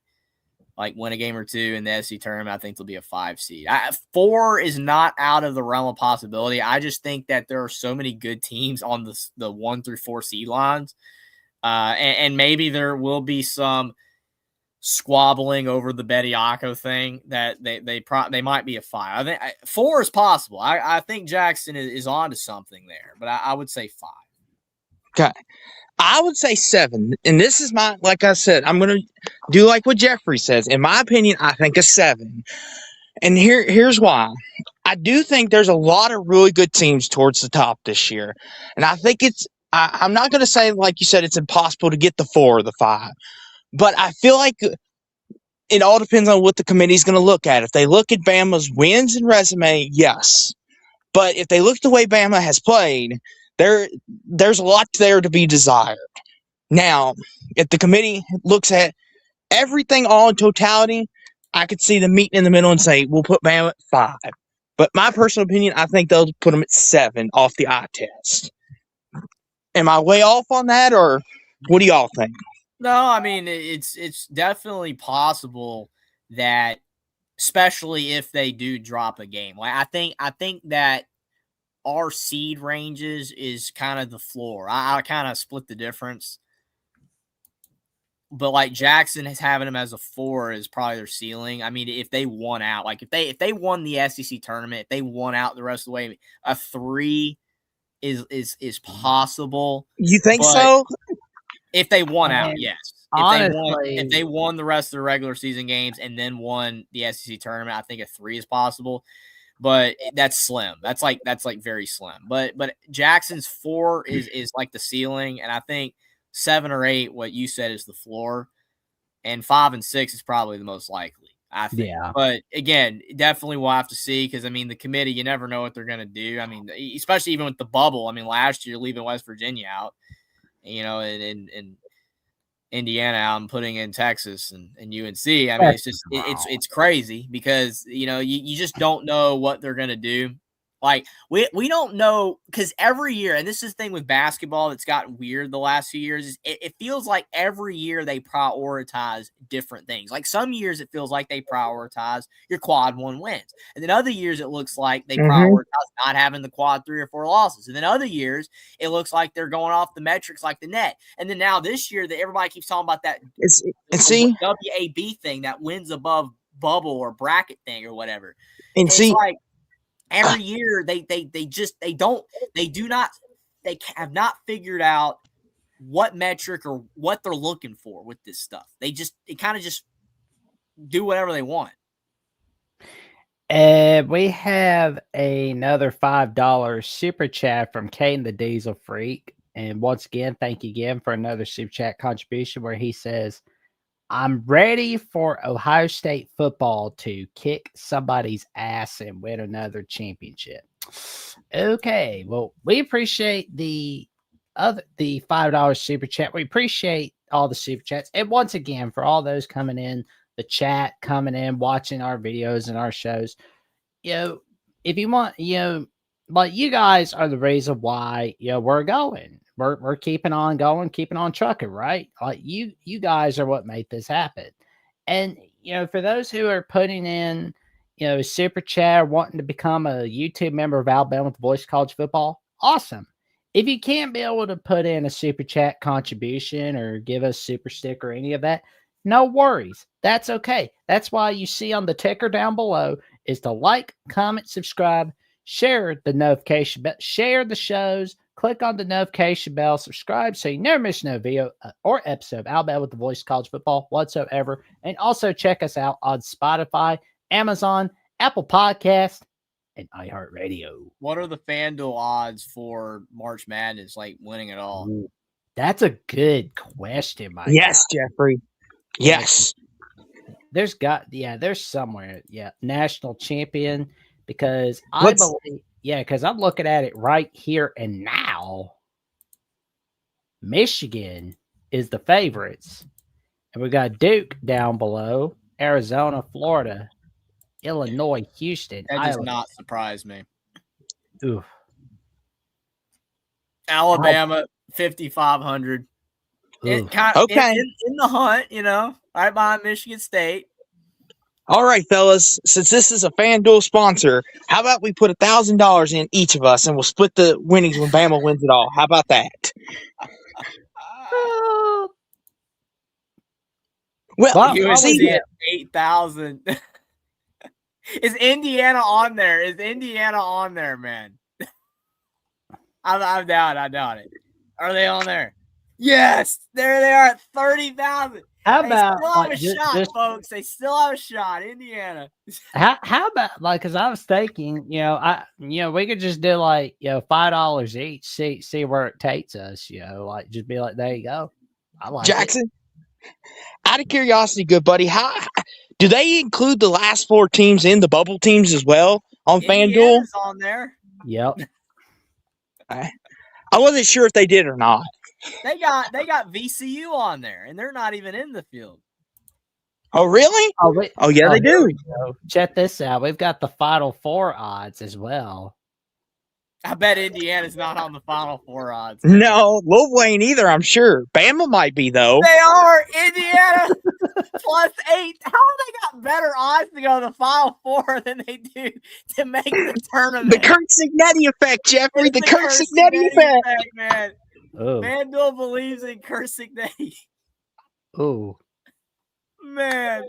like win a game or two in the SEC tournament, I think they'll be a 5 seed. 4 is not out of the realm of possibility. I just think that there are so many good teams on the 1 through 4 seed lines, and maybe there will be some squabbling over the Bediako thing that they might be a 5. I think 4 is possible. I think Jackson is on to something there, but I would say 5. Okay. I would say 7. And this is like I said, I'm going to do like what Jeffrey says. In my opinion, I think a 7. And here's why. I do think there's a lot of really good teams towards the top this year. And I think I'm not going to say, like you said, it's impossible to get the 4 or the 5. But I feel like it all depends on what the committee's going to look at. If they look at Bama's wins and resume, yes. But if they look at the way Bama has played, there's a lot there to be desired. Now, if the committee looks at everything all in totality, I could see them meeting in the middle and say, we'll put Bama at 5. But my personal opinion, I think they'll put them at 7 off the eye test. Am I way off on that, or what do y'all think? No, I mean it's definitely possible that, especially if they do drop a game. Like I think that our seed ranges is kind of the floor. I kind of split the difference, but like Jackson is having them as a 4 is probably their ceiling. I mean, if they won out, like if they won the SEC tournament, if they won out the rest of the way, a 3 is possible. You think so? If they won out, yes. Honestly, If they won the rest of the regular season games and then won the SEC tournament, I think a 3 is possible. But that's slim. That's like very slim. But Jackson's 4 is like the ceiling, and I think 7 or 8, what you said, is the floor, and 5 and 6 is probably the most likely, I think. Yeah. But again, definitely we'll have to see, because I mean the committee, you never know what they're going to do. I mean, especially even with the bubble. I mean, last year leaving West Virginia out, and Indiana out and putting in Texas and UNC. I mean, it's just it's crazy because you just don't know what they're gonna do. Like, we don't know, because every year, and this is the thing with basketball that's gotten weird the last few years, is it feels like every year they prioritize different things. Like, some years it feels like they prioritize your quad 1 wins. And then other years it looks like they prioritize not having the quad 3 or 4 losses. And then other years it looks like they're going off the metrics like the net. And then now this year that everybody keeps talking about that WAB thing, that wins above bubble or bracket thing or whatever. And it's see, like, every year they have not figured out what metric or what they're looking for with this stuff. They kind of just do whatever they want. We have another $5 super chat from Kane the Diesel Freak. And once again, thank you again for another super chat contribution where he says, I'm ready for Ohio State football to kick somebody's ass and win another championship. Okay, well, we appreciate the $5 super chat. We appreciate all the super chats. And once again, for all those coming in, the chat, coming in, watching our videos and our shows, if you want, like, you guys are the reason why, we're going. We're keeping on going, keeping on trucking, right? Like, you guys are what made this happen. And, for those who are putting in, super chat, wanting to become a YouTube member of Alabama with the Voice of College Football, awesome. If you can't be able to put in a super chat contribution or give us super stick or any of that, no worries. That's okay. That's why you see on the ticker down below is to like, comment, subscribe, share the notification bell, share the shows, click on the notification bell, subscribe so you never miss no video or episode of Alabama with the Voice of College Football whatsoever. And also check us out on Spotify, Amazon, Apple Podcast, and iHeartRadio. What are the FanDuel odds for March Madness, like winning it all? Ooh, that's a good question, Mike. Yes, Jeffrey. Yes. There's somewhere, national champion, because I believe, because I'm looking at it right here and now. Michigan is the favorites, and we got Duke down below, Arizona, Florida, Illinois, Houston. That does not surprise me. Oof. Alabama 5,500. Okay. In the hunt, right behind Michigan State. All right, fellas. Since this is a FanDuel sponsor, how about we put $1,000 in each of us, and we'll split the winnings when Bama wins it all? How about that? Well, you see, at 8,000. Is Indiana on there? Man? I doubt it. Are they on there? Yes, there they are at 30,000. How about still have a shot, folks? They still have a shot, Indiana. How about, because I was thinking, we could just do $5 each, see where it takes us, just be like, there you go. I like Jackson. Out of curiosity, good buddy, how do they include the last 4 teams in the bubble teams as well on FanDuel? On there. Yep. I wasn't sure if they did or not. They got VCU on there, and they're not even in the field. Oh, really? Oh, yeah, they do. Check this out. We've got the Final Four odds as well. I bet Indiana's not on the Final Four odds. No, Louisville ain't either, I'm sure. Bama might be, though. They are. Indiana +8. How have they got better odds to go to the Final Four than they do to make the tournament? The Kurt Cignetti effect, Jeffrey. The Kurt Cignetti effect, man. Oh. FanDuel believes in Kurt Cignetti. Oh. Man.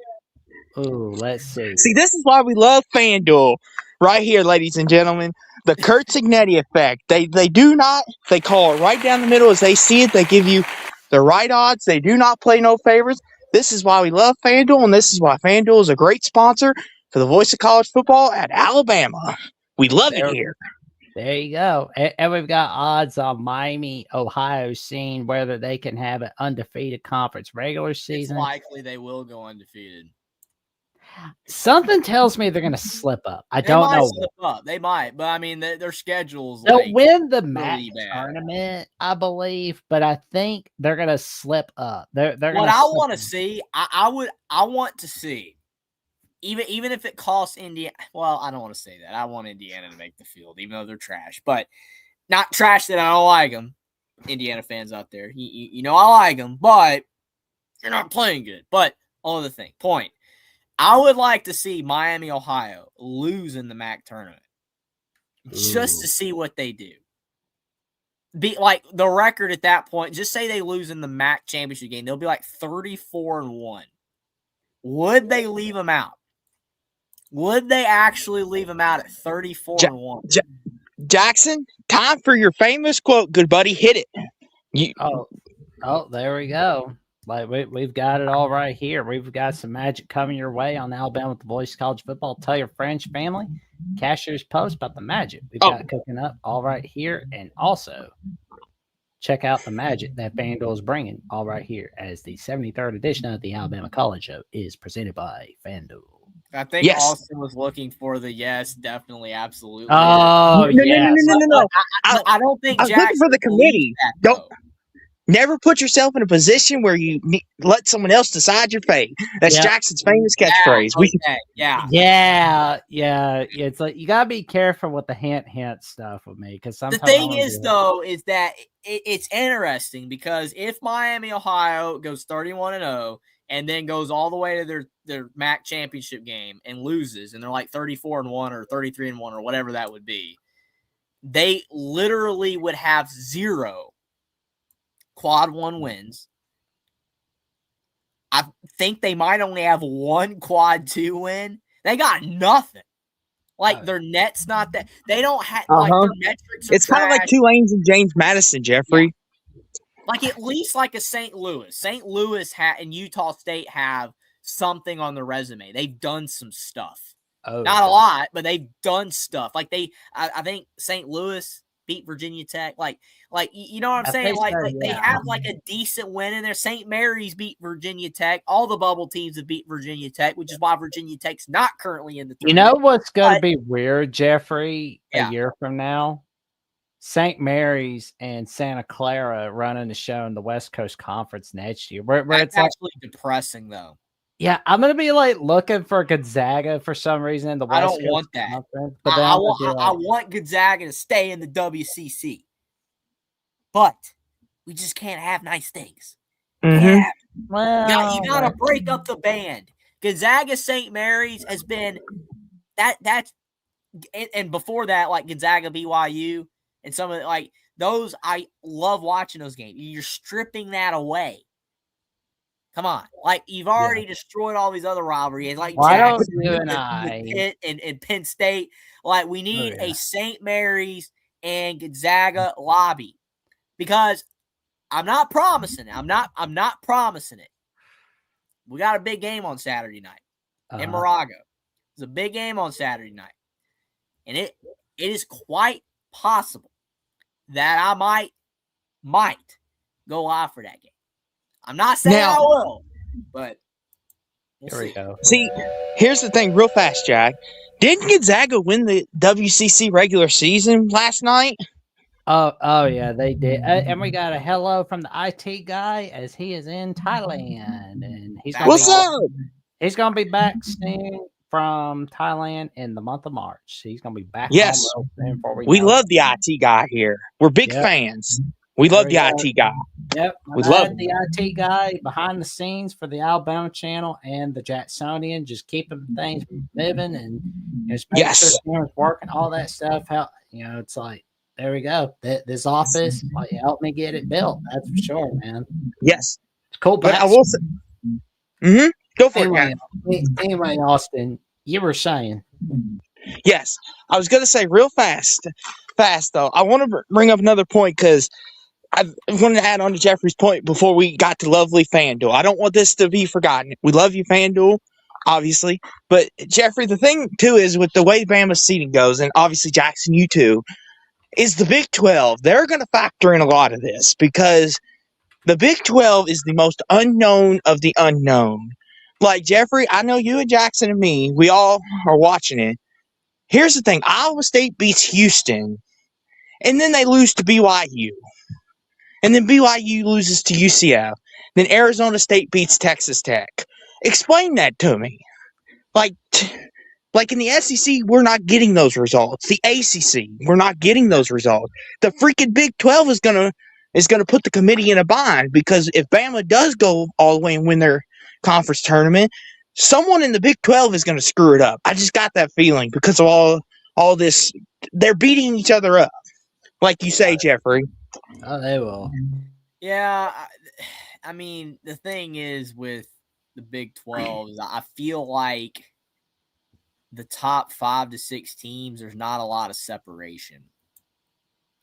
Oh, let's see. See, this is why we love FanDuel. Right here, ladies and gentlemen. The Kurt Cignetti effect. They call it right down the middle as they see it. They give you the right odds. They do not play no favorites. This is why we love FanDuel, and this is why FanDuel is a great sponsor for the Voice of College Football at Alabama. We love it here. There you go. And we've got odds on Miami, Ohio, seeing whether they can have an undefeated conference regular season. It's likely they will go undefeated. Something tells me they're going to slip up. I don't know. Slip up. They might, but I mean, their schedules. They'll win the MAC tournament, I believe, but I think they're going to slip up. They're what I want to see. I want to see even if it costs Indiana. Well, I don't want to say that. I want Indiana to make the field, even though they're trash. But not trash that I don't like them. Indiana fans out there, you know I like them, but you're not playing good. But on the point, I would like to see Miami, Ohio lose in the MAC tournament just to see what they do. Be like the record at that point. Just say they lose in the MAC championship game, they'll be like 34-1. Would they leave them out? Would they actually leave them out at 34-1? Jackson, time for your famous quote, good buddy. Hit it. Oh, there we go. Like we've got it all right here. We've got some magic coming your way on Alabama with the Boys College Football. Tell your friends, family, Cashier's Post about the magic we've got cooking up all right here. And also check out the magic that FanDuel is bringing all right here as the 73rd edition of the Alabama College Show is presented by FanDuel. I think Austin was looking for the yes, definitely, absolutely. Oh, no. I don't think Jackson looking for the committee. Don't never put yourself in a position where you let someone else decide your fate. That's Jackson's famous catchphrase. Yeah. It's like you gotta be careful with the hint stuff with me because sometimes the thing is that it's interesting because if Miami, Ohio goes 31-0. And then goes all the way to their MAC championship game and loses, and they're like 34-1 or 33-1 or whatever that would be, they literally would have 0 quad 1 wins. I think they might only have 1 quad 2 win. They got nothing. Like their net's not that. They don't have like their metrics. It's kind of like Tulane's and James Madison, Jeffrey. Yeah. Like at least like a St. Louis. St. Louis and Utah State have something on their resume. They've done some stuff. Not a lot, but they've done stuff. Like I think St. Louis beat Virginia Tech. Like you know what I'm saying? They have like a decent win in there. St. Mary's beat Virginia Tech. All the bubble teams have beat Virginia Tech, which is why Virginia Tech's not currently in the tournament. You know what's going to be weird, Jeffrey, a year from now? St. Mary's and Santa Clara running the show in the West Coast Conference next year. Where That's it's actually depressing, though. Yeah, I'm gonna be like looking for Gonzaga for some reason in the West Coast want that. Conference. But I want Gonzaga to stay in the WCC. But we just can't have nice things. Mm-hmm. Well, you gotta break up the band. Gonzaga St. Mary's has been that's and before that, like Gonzaga BYU. And some of like those, I love watching those games. You're stripping that away. Come on, like you've already destroyed all these other rivalries, like Pitt and Penn State. Like we need a St. Mary's and Gonzaga lobby because I'm not promising it. I'm not promising it. We got a big game on Saturday night in Morago. It's a big game on Saturday night, and it is quite possible that I might go live for that game. I'm not saying I will, but here we go. See, here's the thing real fast, Jack. Didn't Gonzaga win the WCC regular season last night? Oh yeah, they did. And we got a hello from the IT guy as he is in Thailand. And he's going to be back soon from Thailand in the month of March. He's going to be back. Yes. We love the IT guy here. We're big fans. We love the IT guy. Yep. We love the IT guy behind the scenes for the Alabama channel and the Jacksonian, just keeping things moving and working, all that stuff. It's like, there we go. This office helped me get it built. That's for sure, man. Yes. It's cool. But I will say, go for it. Anyway, Austin, you were saying. Yes. I was going to say real fast though. I want to bring up another point because I wanted to add on to Jeffrey's point before we got to lovely FanDuel. I don't want this to be forgotten. We love you, FanDuel, obviously. But, Jeffrey, the thing, too, is with the way Bama's seating goes, and obviously, Jackson, you too, is the Big 12. They're going to factor in a lot of this because the Big 12 is the most unknown of the unknown. Like, Jeffrey, I know you and Jackson and me, we all are watching it. Here's the thing. Iowa State beats Houston, and then they lose to BYU. And then BYU loses to UCF. Then Arizona State beats Texas Tech. Explain that to me. Like in the SEC, we're not getting those results. The ACC, we're not getting those results. The freaking Big 12 is gonna put the committee in a bind, because if Bama does go all the way and win their conference tournament, someone in the Big 12 is gonna screw it up. I just got that feeling because of all this. They're beating each other up, like you say, Jeffrey. Oh, they will. Yeah, I mean, the thing is with the Big 12 is I feel like the top 5 to 6 teams, there's not a lot of separation.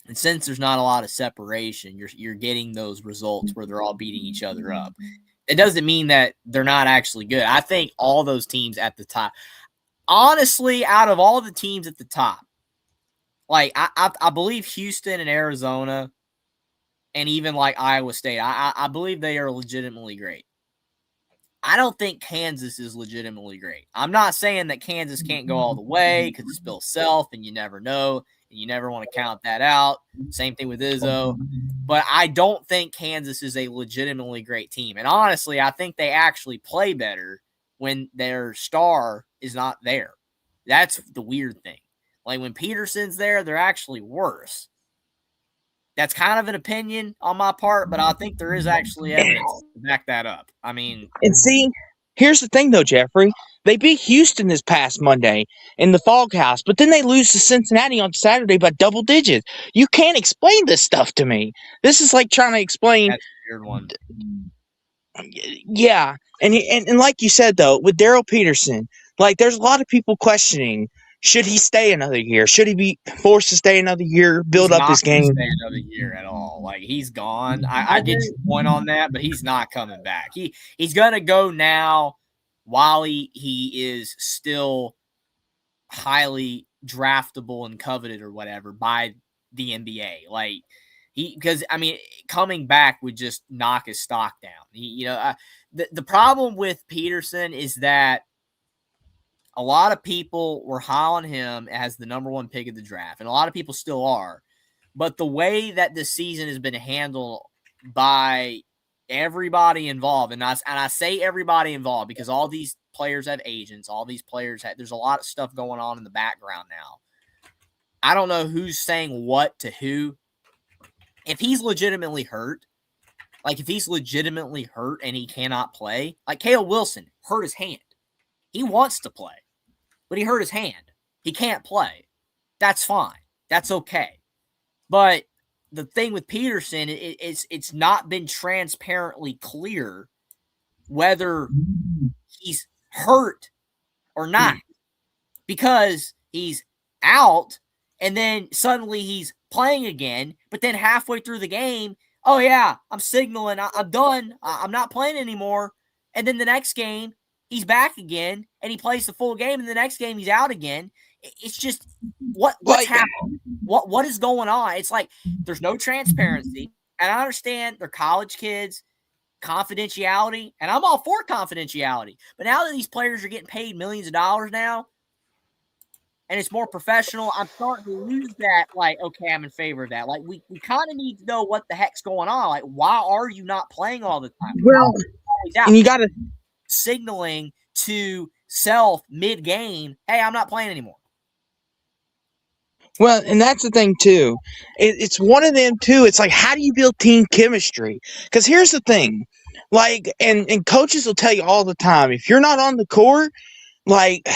And since there's not a lot of separation, you're getting those results where they're all beating each other up. It doesn't mean that they're not actually good. I think all those teams at the top, honestly, out of all the teams at the top, like I believe Houston and Arizona and even like Iowa State, I believe they are legitimately great. I don't think Kansas is legitimately great. I'm not saying that Kansas can't go all the way because it's Bill Self and you never know and you never want to count that out. Same thing with Izzo. But I don't think Kansas is a legitimately great team. And honestly, I think they actually play better when their star is not there. That's the weird thing. Like when Peterson's there, they're actually worse. That's kind of an opinion on my part, but I think there is actually evidence to back that up. I mean, And see, here's the thing, though, Jeffrey. They beat Houston this past Monday in the Fog House, but then they lose to Cincinnati on Saturday by double digits. You can't explain this stuff to me. This is like trying to explain. that's a weird one. Yeah, and like you said, though, with Daryl Peterson, like there's a lot of people questioning, should he stay another year? Should he be forced to stay another year, build He's up his not gonna game? stay another year at all. Like he's gone. I get your point on that, but he's not coming back. He's gonna go now while he is still highly draftable and coveted or whatever by the NBA. Like because I mean, coming back would just knock his stock down. The problem with Peterson is that a lot of people were high on him as the number 1 pick of the draft, and a lot of people still are. But the way that this season has been handled by everybody involved, and I say everybody involved because all these players have agents, all these players there's a lot of stuff going on in the background now. I don't know who's saying what to who. If he's legitimately hurt, and he cannot play, like Caleb Wilson hurt his hand. He wants to play, but he hurt his hand. He can't play. That's fine. That's okay. But the thing with Peterson, it's not been transparently clear whether he's hurt or not, because he's out and then suddenly he's playing again, but then halfway through the game, oh yeah, I'm signaling, I'm done, I'm not playing anymore. And then the next game, he's back again and he plays the full game, and the next game he's out again. It's just what's happening? What is going on? It's like there's no transparency. And I understand they're college kids, confidentiality, and I'm all for confidentiality. But now that these players are getting paid millions of dollars now, and it's more professional, I'm starting to lose that. Like, okay, I'm in favor of that. Like, we kind of need to know what the heck's going on. Like, why are you not playing all the time? Well, and you got to signaling to self mid-game, hey, I'm not playing anymore. Well, and that's the thing, too. It's one of them, too. It's like, how do you build team chemistry? Because here's the thing. Like, and coaches will tell you all the time, if you're not on the court, like,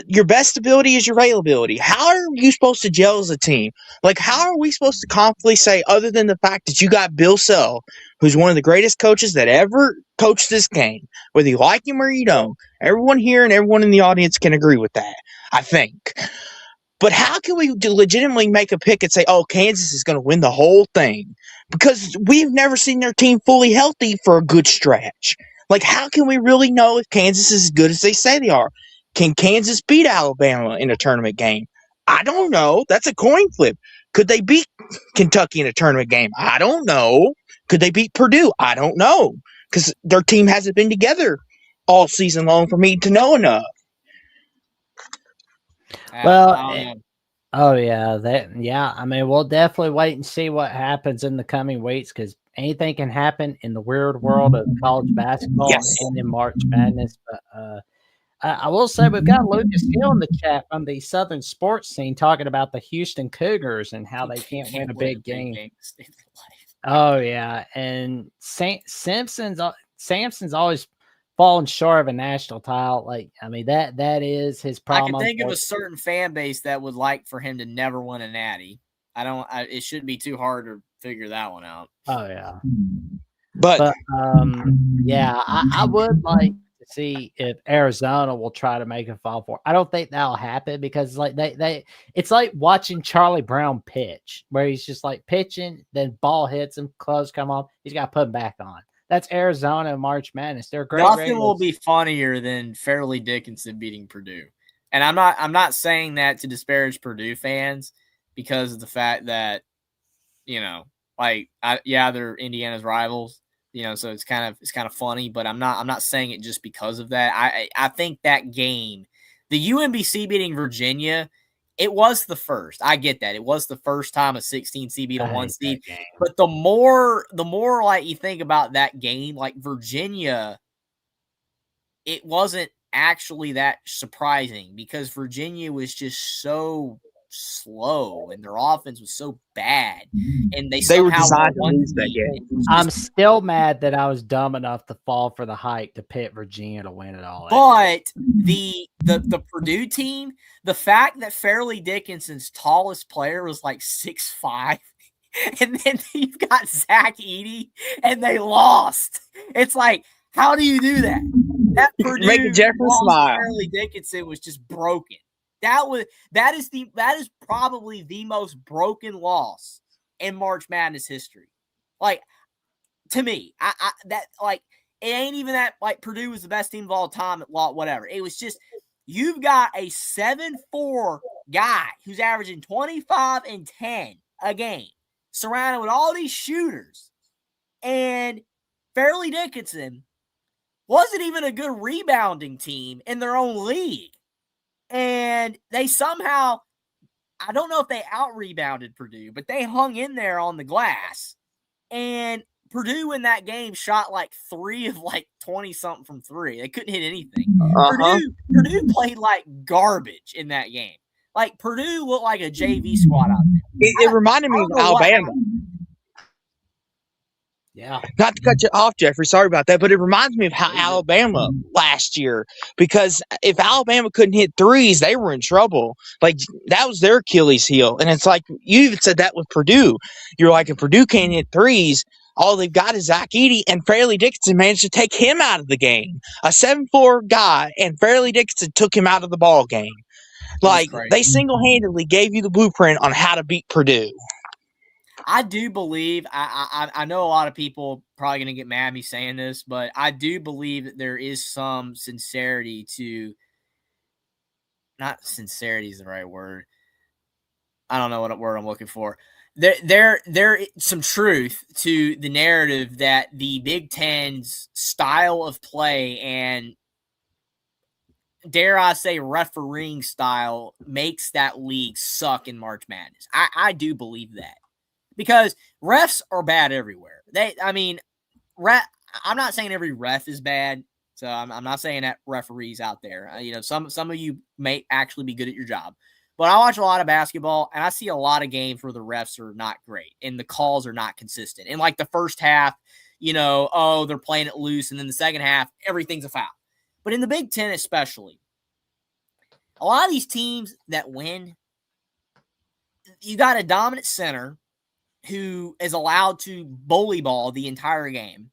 your best ability is your availability. How are you supposed to gel as a team? Like, how are we supposed to confidently say, other than the fact that you got Bill Self, who's one of the greatest coaches that ever coached this game, whether you like him or you don't, everyone here and everyone in the audience can agree with that, I think. But how can we legitimately make a pick and say, oh, Kansas is going to win the whole thing? Because we've never seen their team fully healthy for a good stretch. Like, how can we really know if Kansas is as good as they say they are? Can Kansas beat Alabama in a tournament game? I don't know. That's a coin flip. Could they beat Kentucky in a tournament game? I don't know. Could they beat Purdue? I don't know. Because their team hasn't been together all season long for me to know enough. Well, oh yeah, I mean, we'll definitely wait and see what happens in the coming weeks, because anything can happen in the weird world of college basketball and in March Madness. But I will say we've got Lucas Hill in the chat from the Southern sports scene talking about the Houston Cougars and how they can't win a big game. to save their life. Oh yeah, and Samson's always fallen short of a national title. Like I mean that is his I problem. can think of a certain fan base that would like for him to never win a natty. It shouldn't be too hard to figure that one out. Oh yeah, But yeah, I would like to see if Arizona will try to make a fall for. I don't think that'll happen because like it's like watching Charlie Brown pitch, where he's just like pitching, then ball hits him, clothes come off, he's got to put them back on. That's Arizona and March Madness. They're great. Nothing will be funnier than Fairleigh Dickinson beating Purdue, and I'm not saying that to disparage Purdue fans because of the fact that they're Indiana's rivals. So it's kind of funny, but I'm not saying it just because of that. I think that game, the UMBC beating Virginia, it was the first. I get that. It was the first time a 16 seed beat a 1 seed. But the more like you think about that game, like Virginia, it wasn't actually that surprising because Virginia was just so slow and their offense was so bad, and they were designed to lose that game. I'm still mad that I was dumb enough to fall for the hype to pick Virginia to win it all. But the Purdue team, the fact that Fairleigh Dickinson's tallest player was like 6'5", and then you've got Zach Edey, and they lost. It's like, how do you do that? That Purdue Making Jeffrey smile. Fairleigh Dickinson was just broken. That is probably the most broken loss in March Madness history. Like, to me, it ain't even that like Purdue was the best team of all time at whatever. It was just you've got a 7'4" guy who's averaging 25 and 10 a game, surrounded with all these shooters, and Fairleigh Dickinson wasn't even a good rebounding team in their own league. And they somehow, I don't know if they out-rebounded Purdue, but they hung in there on the glass. And Purdue in that game shot like 3 of like 20-something from 3. They couldn't hit anything. Purdue played like garbage in that game. Like, Purdue looked like a JV squad out there. It reminded me of Alabama. Yeah. Not to cut you off, Jeffrey. Sorry about that. But it reminds me of how Alabama last year. Because if Alabama couldn't hit threes, they were in trouble. Like, that was their Achilles heel. And it's like, you even said that with Purdue. You're like, if Purdue can't hit threes, all they've got is Zach Edey. And Fairleigh Dickinson managed to take him out of the game. A 7'4" guy, and Fairleigh Dickinson took him out of the ball game. Like, they single-handedly gave you the blueprint on how to beat Purdue. I do believe, I know a lot of people probably going to get mad at me saying this, but I do believe that there is some sincerity to, not sincerity is the right word. I don't know what word I'm looking for. There is some truth to the narrative that the Big Ten's style of play and, dare I say, refereeing style makes that league suck in March Madness. I do believe that. Because refs are bad everywhere. I'm not saying every ref is bad, so I'm not saying that referees out there. Some of you may actually be good at your job. But I watch a lot of basketball, and I see a lot of games where the refs are not great, and the calls are not consistent. In like the first half, they're playing it loose, and then the second half, everything's a foul. But in the Big Ten especially, a lot of these teams that win, you got a dominant center who is allowed to bully ball the entire game,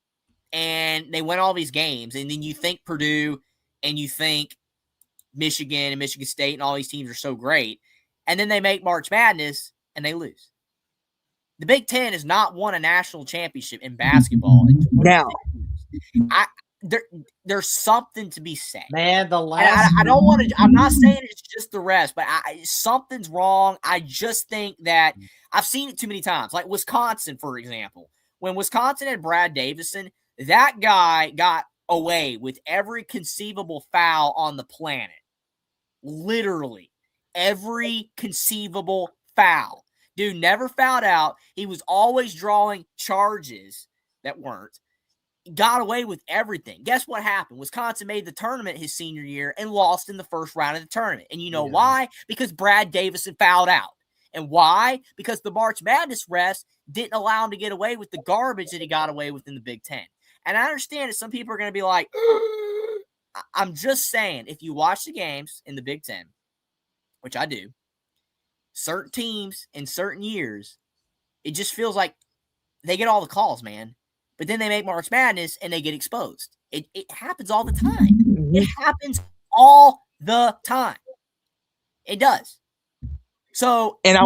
and they win all these games, and then you think Purdue and you think Michigan and Michigan State and all these teams are so great, and then they make March Madness and they lose. The Big Ten has not won a national championship in basketball. Now, there's something to be said. Man, the last I don't want to. I'm not saying it's just the rest, but something's wrong. I just think that I've seen it too many times. Like Wisconsin, for example, when Wisconsin had Brad Davison, that guy got away with every conceivable foul on the planet. Literally every conceivable foul. Dude never fouled out. He was always drawing charges that weren't. got away with everything. Guess what happened? Wisconsin made the tournament his senior year and lost in the first round of the tournament. And you know why? Because Brad Davison fouled out. And why? Because the March Madness refs didn't allow him to get away with the garbage that he got away with in the Big Ten. And I understand that some people are going to be like, I'm just saying, if you watch the games in the Big Ten, which I do, certain teams in certain years, it just feels like they get all the calls, man. But then they make March Madness and they get exposed. It happens all the time. It happens all the time. It does. So, And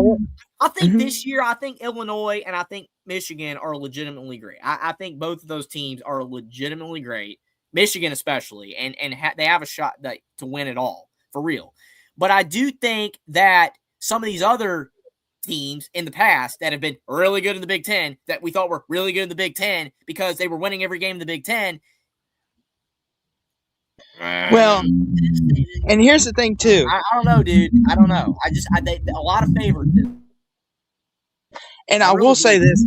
I think this year, I think Illinois and I think Michigan are legitimately great. I think both of those teams are legitimately great. Michigan especially, and they have a shot to win it all, for real. But I do think that some of these other teams in the past that have been really good in the Big Ten, that we thought were really good in the Big Ten because they were winning every game in the Big Ten. Well, and here's the thing too. I don't know, dude. I don't know. A lot of favoritism. And I will say this.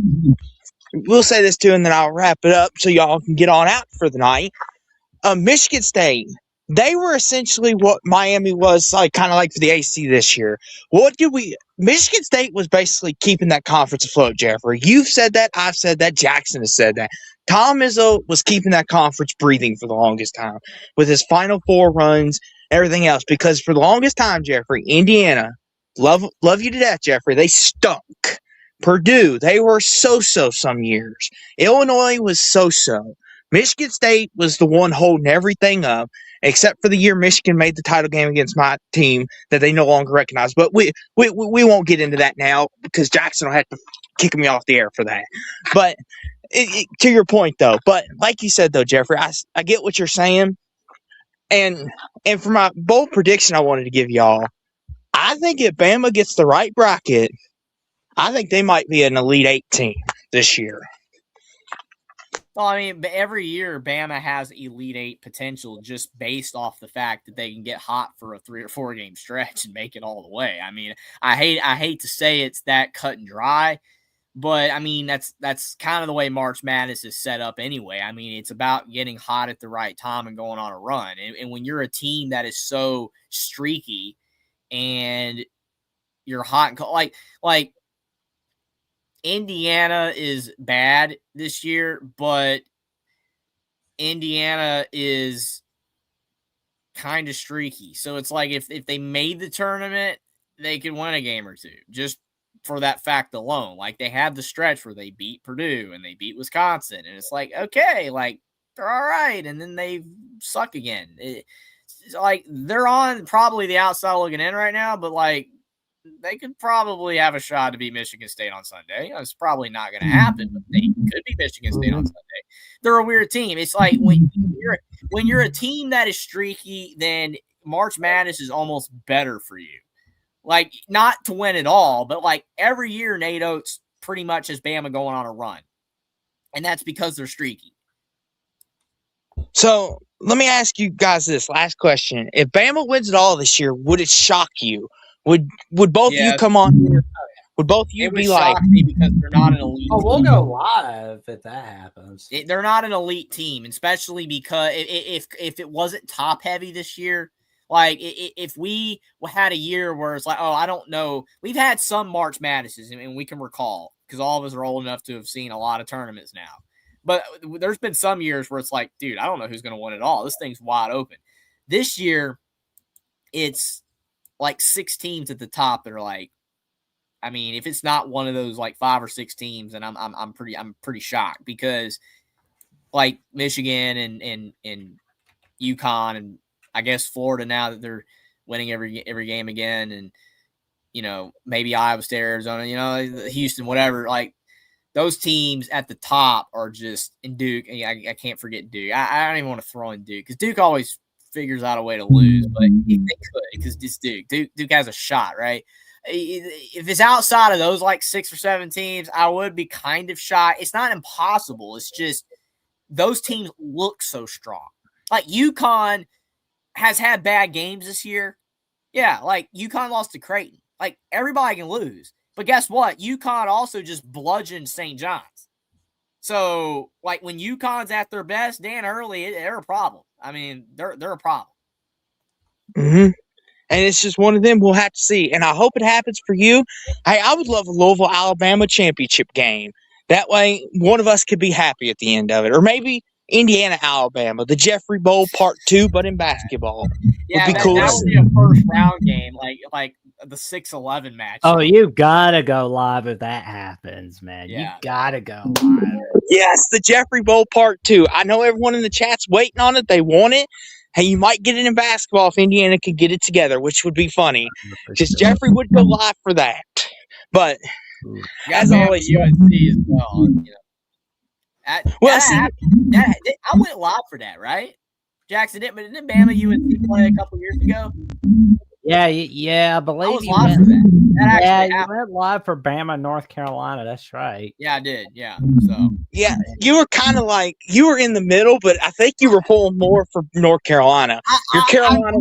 We'll say this too, and then I'll wrap it up so y'all can get on out for the night. Michigan State, they were essentially what Miami was kind of like for the AC this year. Michigan State was basically keeping that conference afloat, Jeffrey. You've said that. I've said that. Jackson has said that. Tom Izzo was keeping that conference breathing for the longest time with his Final Four runs, everything else. Because for the longest time, Jeffrey, Indiana, love you to death, Jeffrey, they stunk. Purdue, they were so-so some years. Illinois was so-so. Michigan State was the one holding everything up, except for the year Michigan made the title game against my team that they no longer recognize. But we won't get into that now because Jackson will have to kick me off the air for that. But to your point, though, but like you said, though, Jeffrey, I get what you're saying. And for my bold prediction I wanted to give y'all, I think if Bama gets the right bracket, I think they might be an Elite Eight team this year. Well, I mean, every year Bama has Elite Eight potential just based off the fact that they can get hot for a 3 or 4 game stretch and make it all the way. I mean, I hate to say it's that cut and dry, but I mean that's kind of the way March Madness is set up anyway. I mean, it's about getting hot at the right time and going on a run. And when you're a team that is so streaky and you're hot and cold, like Indiana is bad this year, but Indiana is kind of streaky. So it's like if they made the tournament, they could win a game or two just for that fact alone. Like they had the stretch where they beat Purdue and they beat Wisconsin. And it's like, okay, like they're all right. And then they suck again. It's like they're on probably the outside looking in right now, but like, they could probably have a shot to beat Michigan State on Sunday. It's probably not going to happen, but they could beat Michigan State on Sunday. They're a weird team. It's like when you're a team that is streaky, then March Madness is almost better for you. Like, not to win it all, but like every year, Nate Oates pretty much has Bama going on a run. And that's because they're streaky. So let me ask you guys this last question. If Bama wins it all this year, would it shock you? Would both of you come on here? Would both of you be like? It would shock me because they're not an elite team. We'll go live if that happens. They're not an elite team, especially because if it wasn't top heavy this year, like if we had a year where it's like, oh, I don't know. We've had some March Madnesses, and we can recall because all of us are old enough to have seen a lot of tournaments now. But there's been some years where it's like, dude, I don't know who's going to win it all. This thing's wide open. This year, it's like 6 teams at the top that are like, I mean, if it's not one of those like 5 or 6 teams, then I'm pretty shocked because like Michigan and UConn and I guess Florida now that they're winning every game again, and you know maybe Iowa State, Arizona, you know Houston, whatever. Like those teams at the top are just in Duke. I can't forget Duke. I don't even want to throw in Duke because Duke always figures out a way to lose, but they could because it's Duke. Duke has a shot, right? If it's outside of those like 6 or 7 teams, I would be kind of shocked. It's not impossible. It's just those teams look so strong. Like UConn has had bad games this year. Yeah, like UConn lost to Creighton. Like everybody can lose. But guess what? UConn also just bludgeoned St. John's. So, like, when UConn's at their best, Dan Hurley, they're a problem. I mean, they're a problem. Mm-hmm. And it's just one of them we'll have to see. And I hope it happens for you. Hey, I would love a Louisville, Alabama championship game. That way, one of us could be happy at the end of it. Or maybe Indiana, Alabama, the Jeffrey Bowl Part 2, but in basketball. Yeah, would be cool that to would see. be a first round game, like the 6-11 match. Oh, you gotta go live if that happens, man. Yeah. You gotta go live. Yes, the Jeffrey Bowl Part 2. I know everyone in the chat's waiting on it. They want it. Hey, you might get it in basketball if Indiana could get it together, which would be funny. Because Jeffrey would go live for that. But as always, UNC as well. You know. I went live for that, right? Jackson, didn't Bama UNC play a couple years ago? Yeah, I believe I was live for that. Yeah, you went live for Bama, North Carolina. That's right. Yeah, I did. Yeah. So yeah, you were kind of like you were in the middle, but I think you were pulling more for North Carolina. Your Carolina.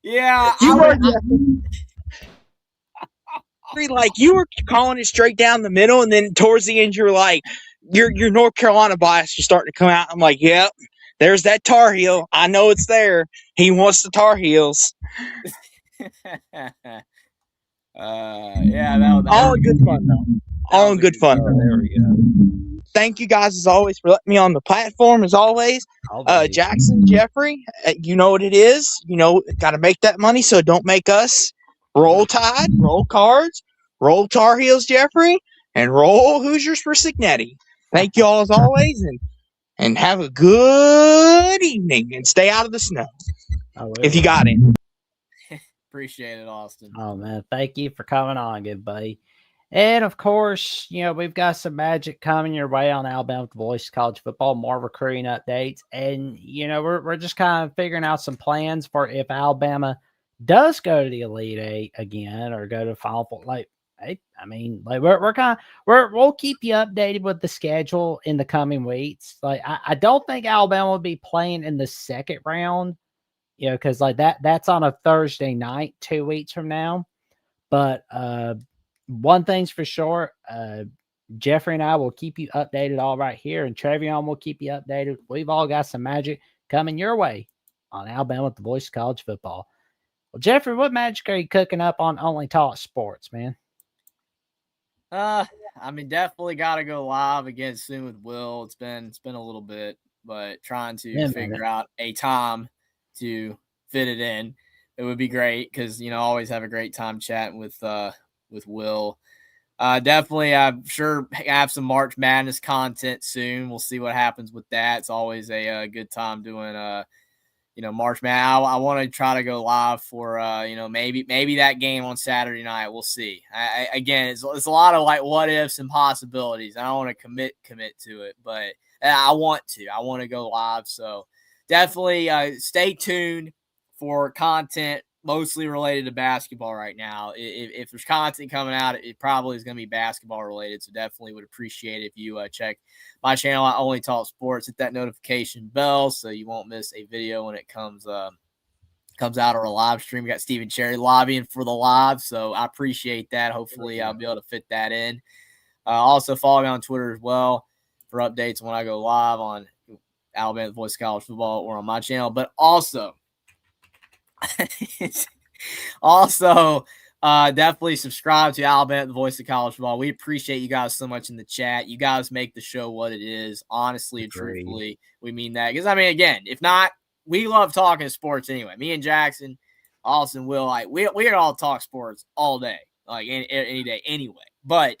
Yeah, you were like you were calling it straight down the middle, and then towards the end, you're like your North Carolina bias is starting to come out. I'm like, yep, there's that Tar Heel. I know it's there. He wants the Tar Heels. Yeah, that all in good fun though. All in good fun. There we go. Thank you guys as always for letting me on the platform. As always, Jackson, Jeffrey, you know what it is. You know, got to make that money, so don't make us. Roll Tide, roll Cards, roll Tar Heels, Jeffrey, and roll Hoosiers for Signetti. Thank you all as always, and have a good evening, and stay out of the snow if you got it. Appreciate it, Austin. Oh, man. Thank you for coming on, good buddy. And, of course, you know, we've got some magic coming your way on Alabama Voice College Football, more recruiting updates. And, you know, we're just kind of figuring out some plans for if Alabama does go to the Elite Eight again or go to Final Four. Like, I mean, like we'll keep you updated with the schedule in the coming weeks. Like, I don't think Alabama will be playing in the second round, you know, because like that's on a Thursday night 2 weeks from now. But one thing's for sure, Jeffrey and I will keep you updated all right here, and Trevion will keep you updated. We've all got some magic coming your way on Alabama with the Voice of College Football. Well, Jeffrey, what magic are you cooking up on Only Talk Sports, man? I mean, definitely got to go live again soon with Will. It's been a little bit, but trying to figure out a time to fit it in. It would be great because, you know, I always have a great time chatting with Will. Definitely, I'm sure have some March Madness content soon. We'll see what happens with that. It's always a good time doing, you know, March Madness. I want to try to go live for, you know, maybe that game on Saturday night. We'll see. Again, it's a lot of like what ifs and possibilities. I don't want to commit to it, but I want to go live. So definitely stay tuned for content mostly related to basketball right now. If there's content coming out, it probably is going to be basketball related. So definitely would appreciate it if you check my channel. I Only Talk Sports. Hit that notification bell so you won't miss a video when it comes out or a live stream. We got Stephen Cherry lobbying for the live, so I appreciate that. Hopefully I'll be able to fit that in. Also follow me on Twitter as well for updates when I go live on Alabama Voice of College Football or on my channel. But also definitely subscribe to Alabama, the Voice of College Football. We appreciate you guys so much in the chat. You guys make the show what it is. Honestly and truthfully, we mean that. Because, I mean, again, if not, we love talking sports anyway. Me and Jackson, Austin, Will, like we all talk sports all day, like any day anyway. But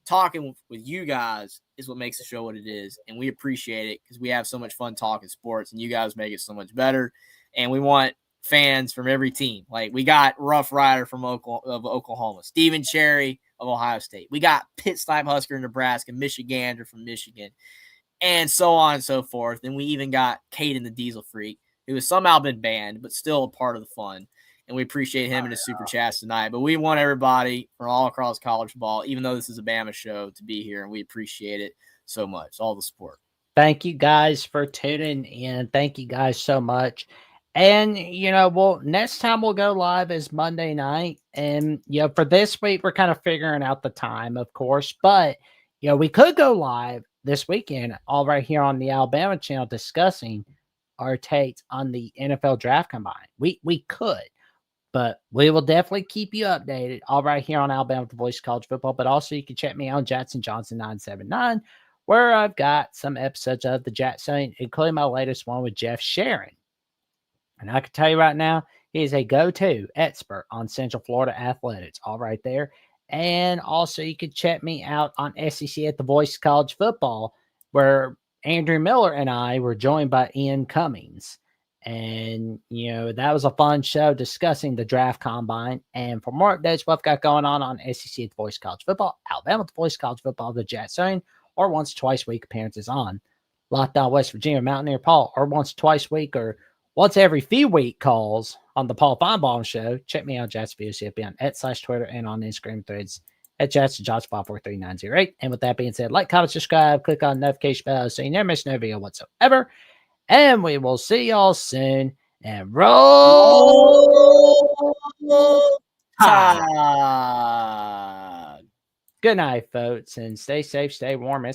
talking with you guys is what makes the show what it is, and we appreciate it because we have so much fun talking sports, and you guys make it so much better. And we want fans from every team. Like we got Rough Rider from Oklahoma, Stephen Cherry of Ohio State. We got Pitt Snipe Husker in Nebraska, Michigander from Michigan, and so on and so forth. And we even got Caden the Diesel Freak, who has somehow been banned, but still a part of the fun. And we appreciate him in his super chats tonight. But we want everybody from all across college football, even though this is a Bama show, to be here, and we appreciate it so much. All the support. Thank you guys for tuning in. Thank you guys so much. And, you know, well, next time we'll go live is Monday night. And, you know, for this week, we're kind of figuring out the time, of course. But we could go live this weekend, all right here on the Alabama channel, discussing our takes on the NFL draft combine. We could, but we will definitely keep you updated all right here on Alabama, the voice of college football. But also, you can check me out on Jackson Johnson 979, where I've got some episodes of the Jackson, including my latest one with Jeff Sharon. And I can tell you right now, he is a go-to expert on Central Florida athletics, all right there. And also, you can check me out on SEC at the Voice of College Football, where Andrew Miller and I were joined by Ian Cummings. And, that was a fun show discussing the draft combine. And for more updates, what I've got going on SEC at the Voice of College Football, Alabama at the Voice of College Football, the Jackson, or once or twice a week appearances on Lockdown West Virginia, Mountaineer Paul, or once or twice a week, or once every few week calls on the Paul Feinbaum Show. Check me out, Jackson VOCFB on @/Twitter and on Instagram threads at JacksonJosh543908. And with that being said, like, comment, subscribe, click on the notification bell so you never miss no video whatsoever. And we will see y'all soon. And roll Tide. Good night, folks, and stay safe, stay warm. It's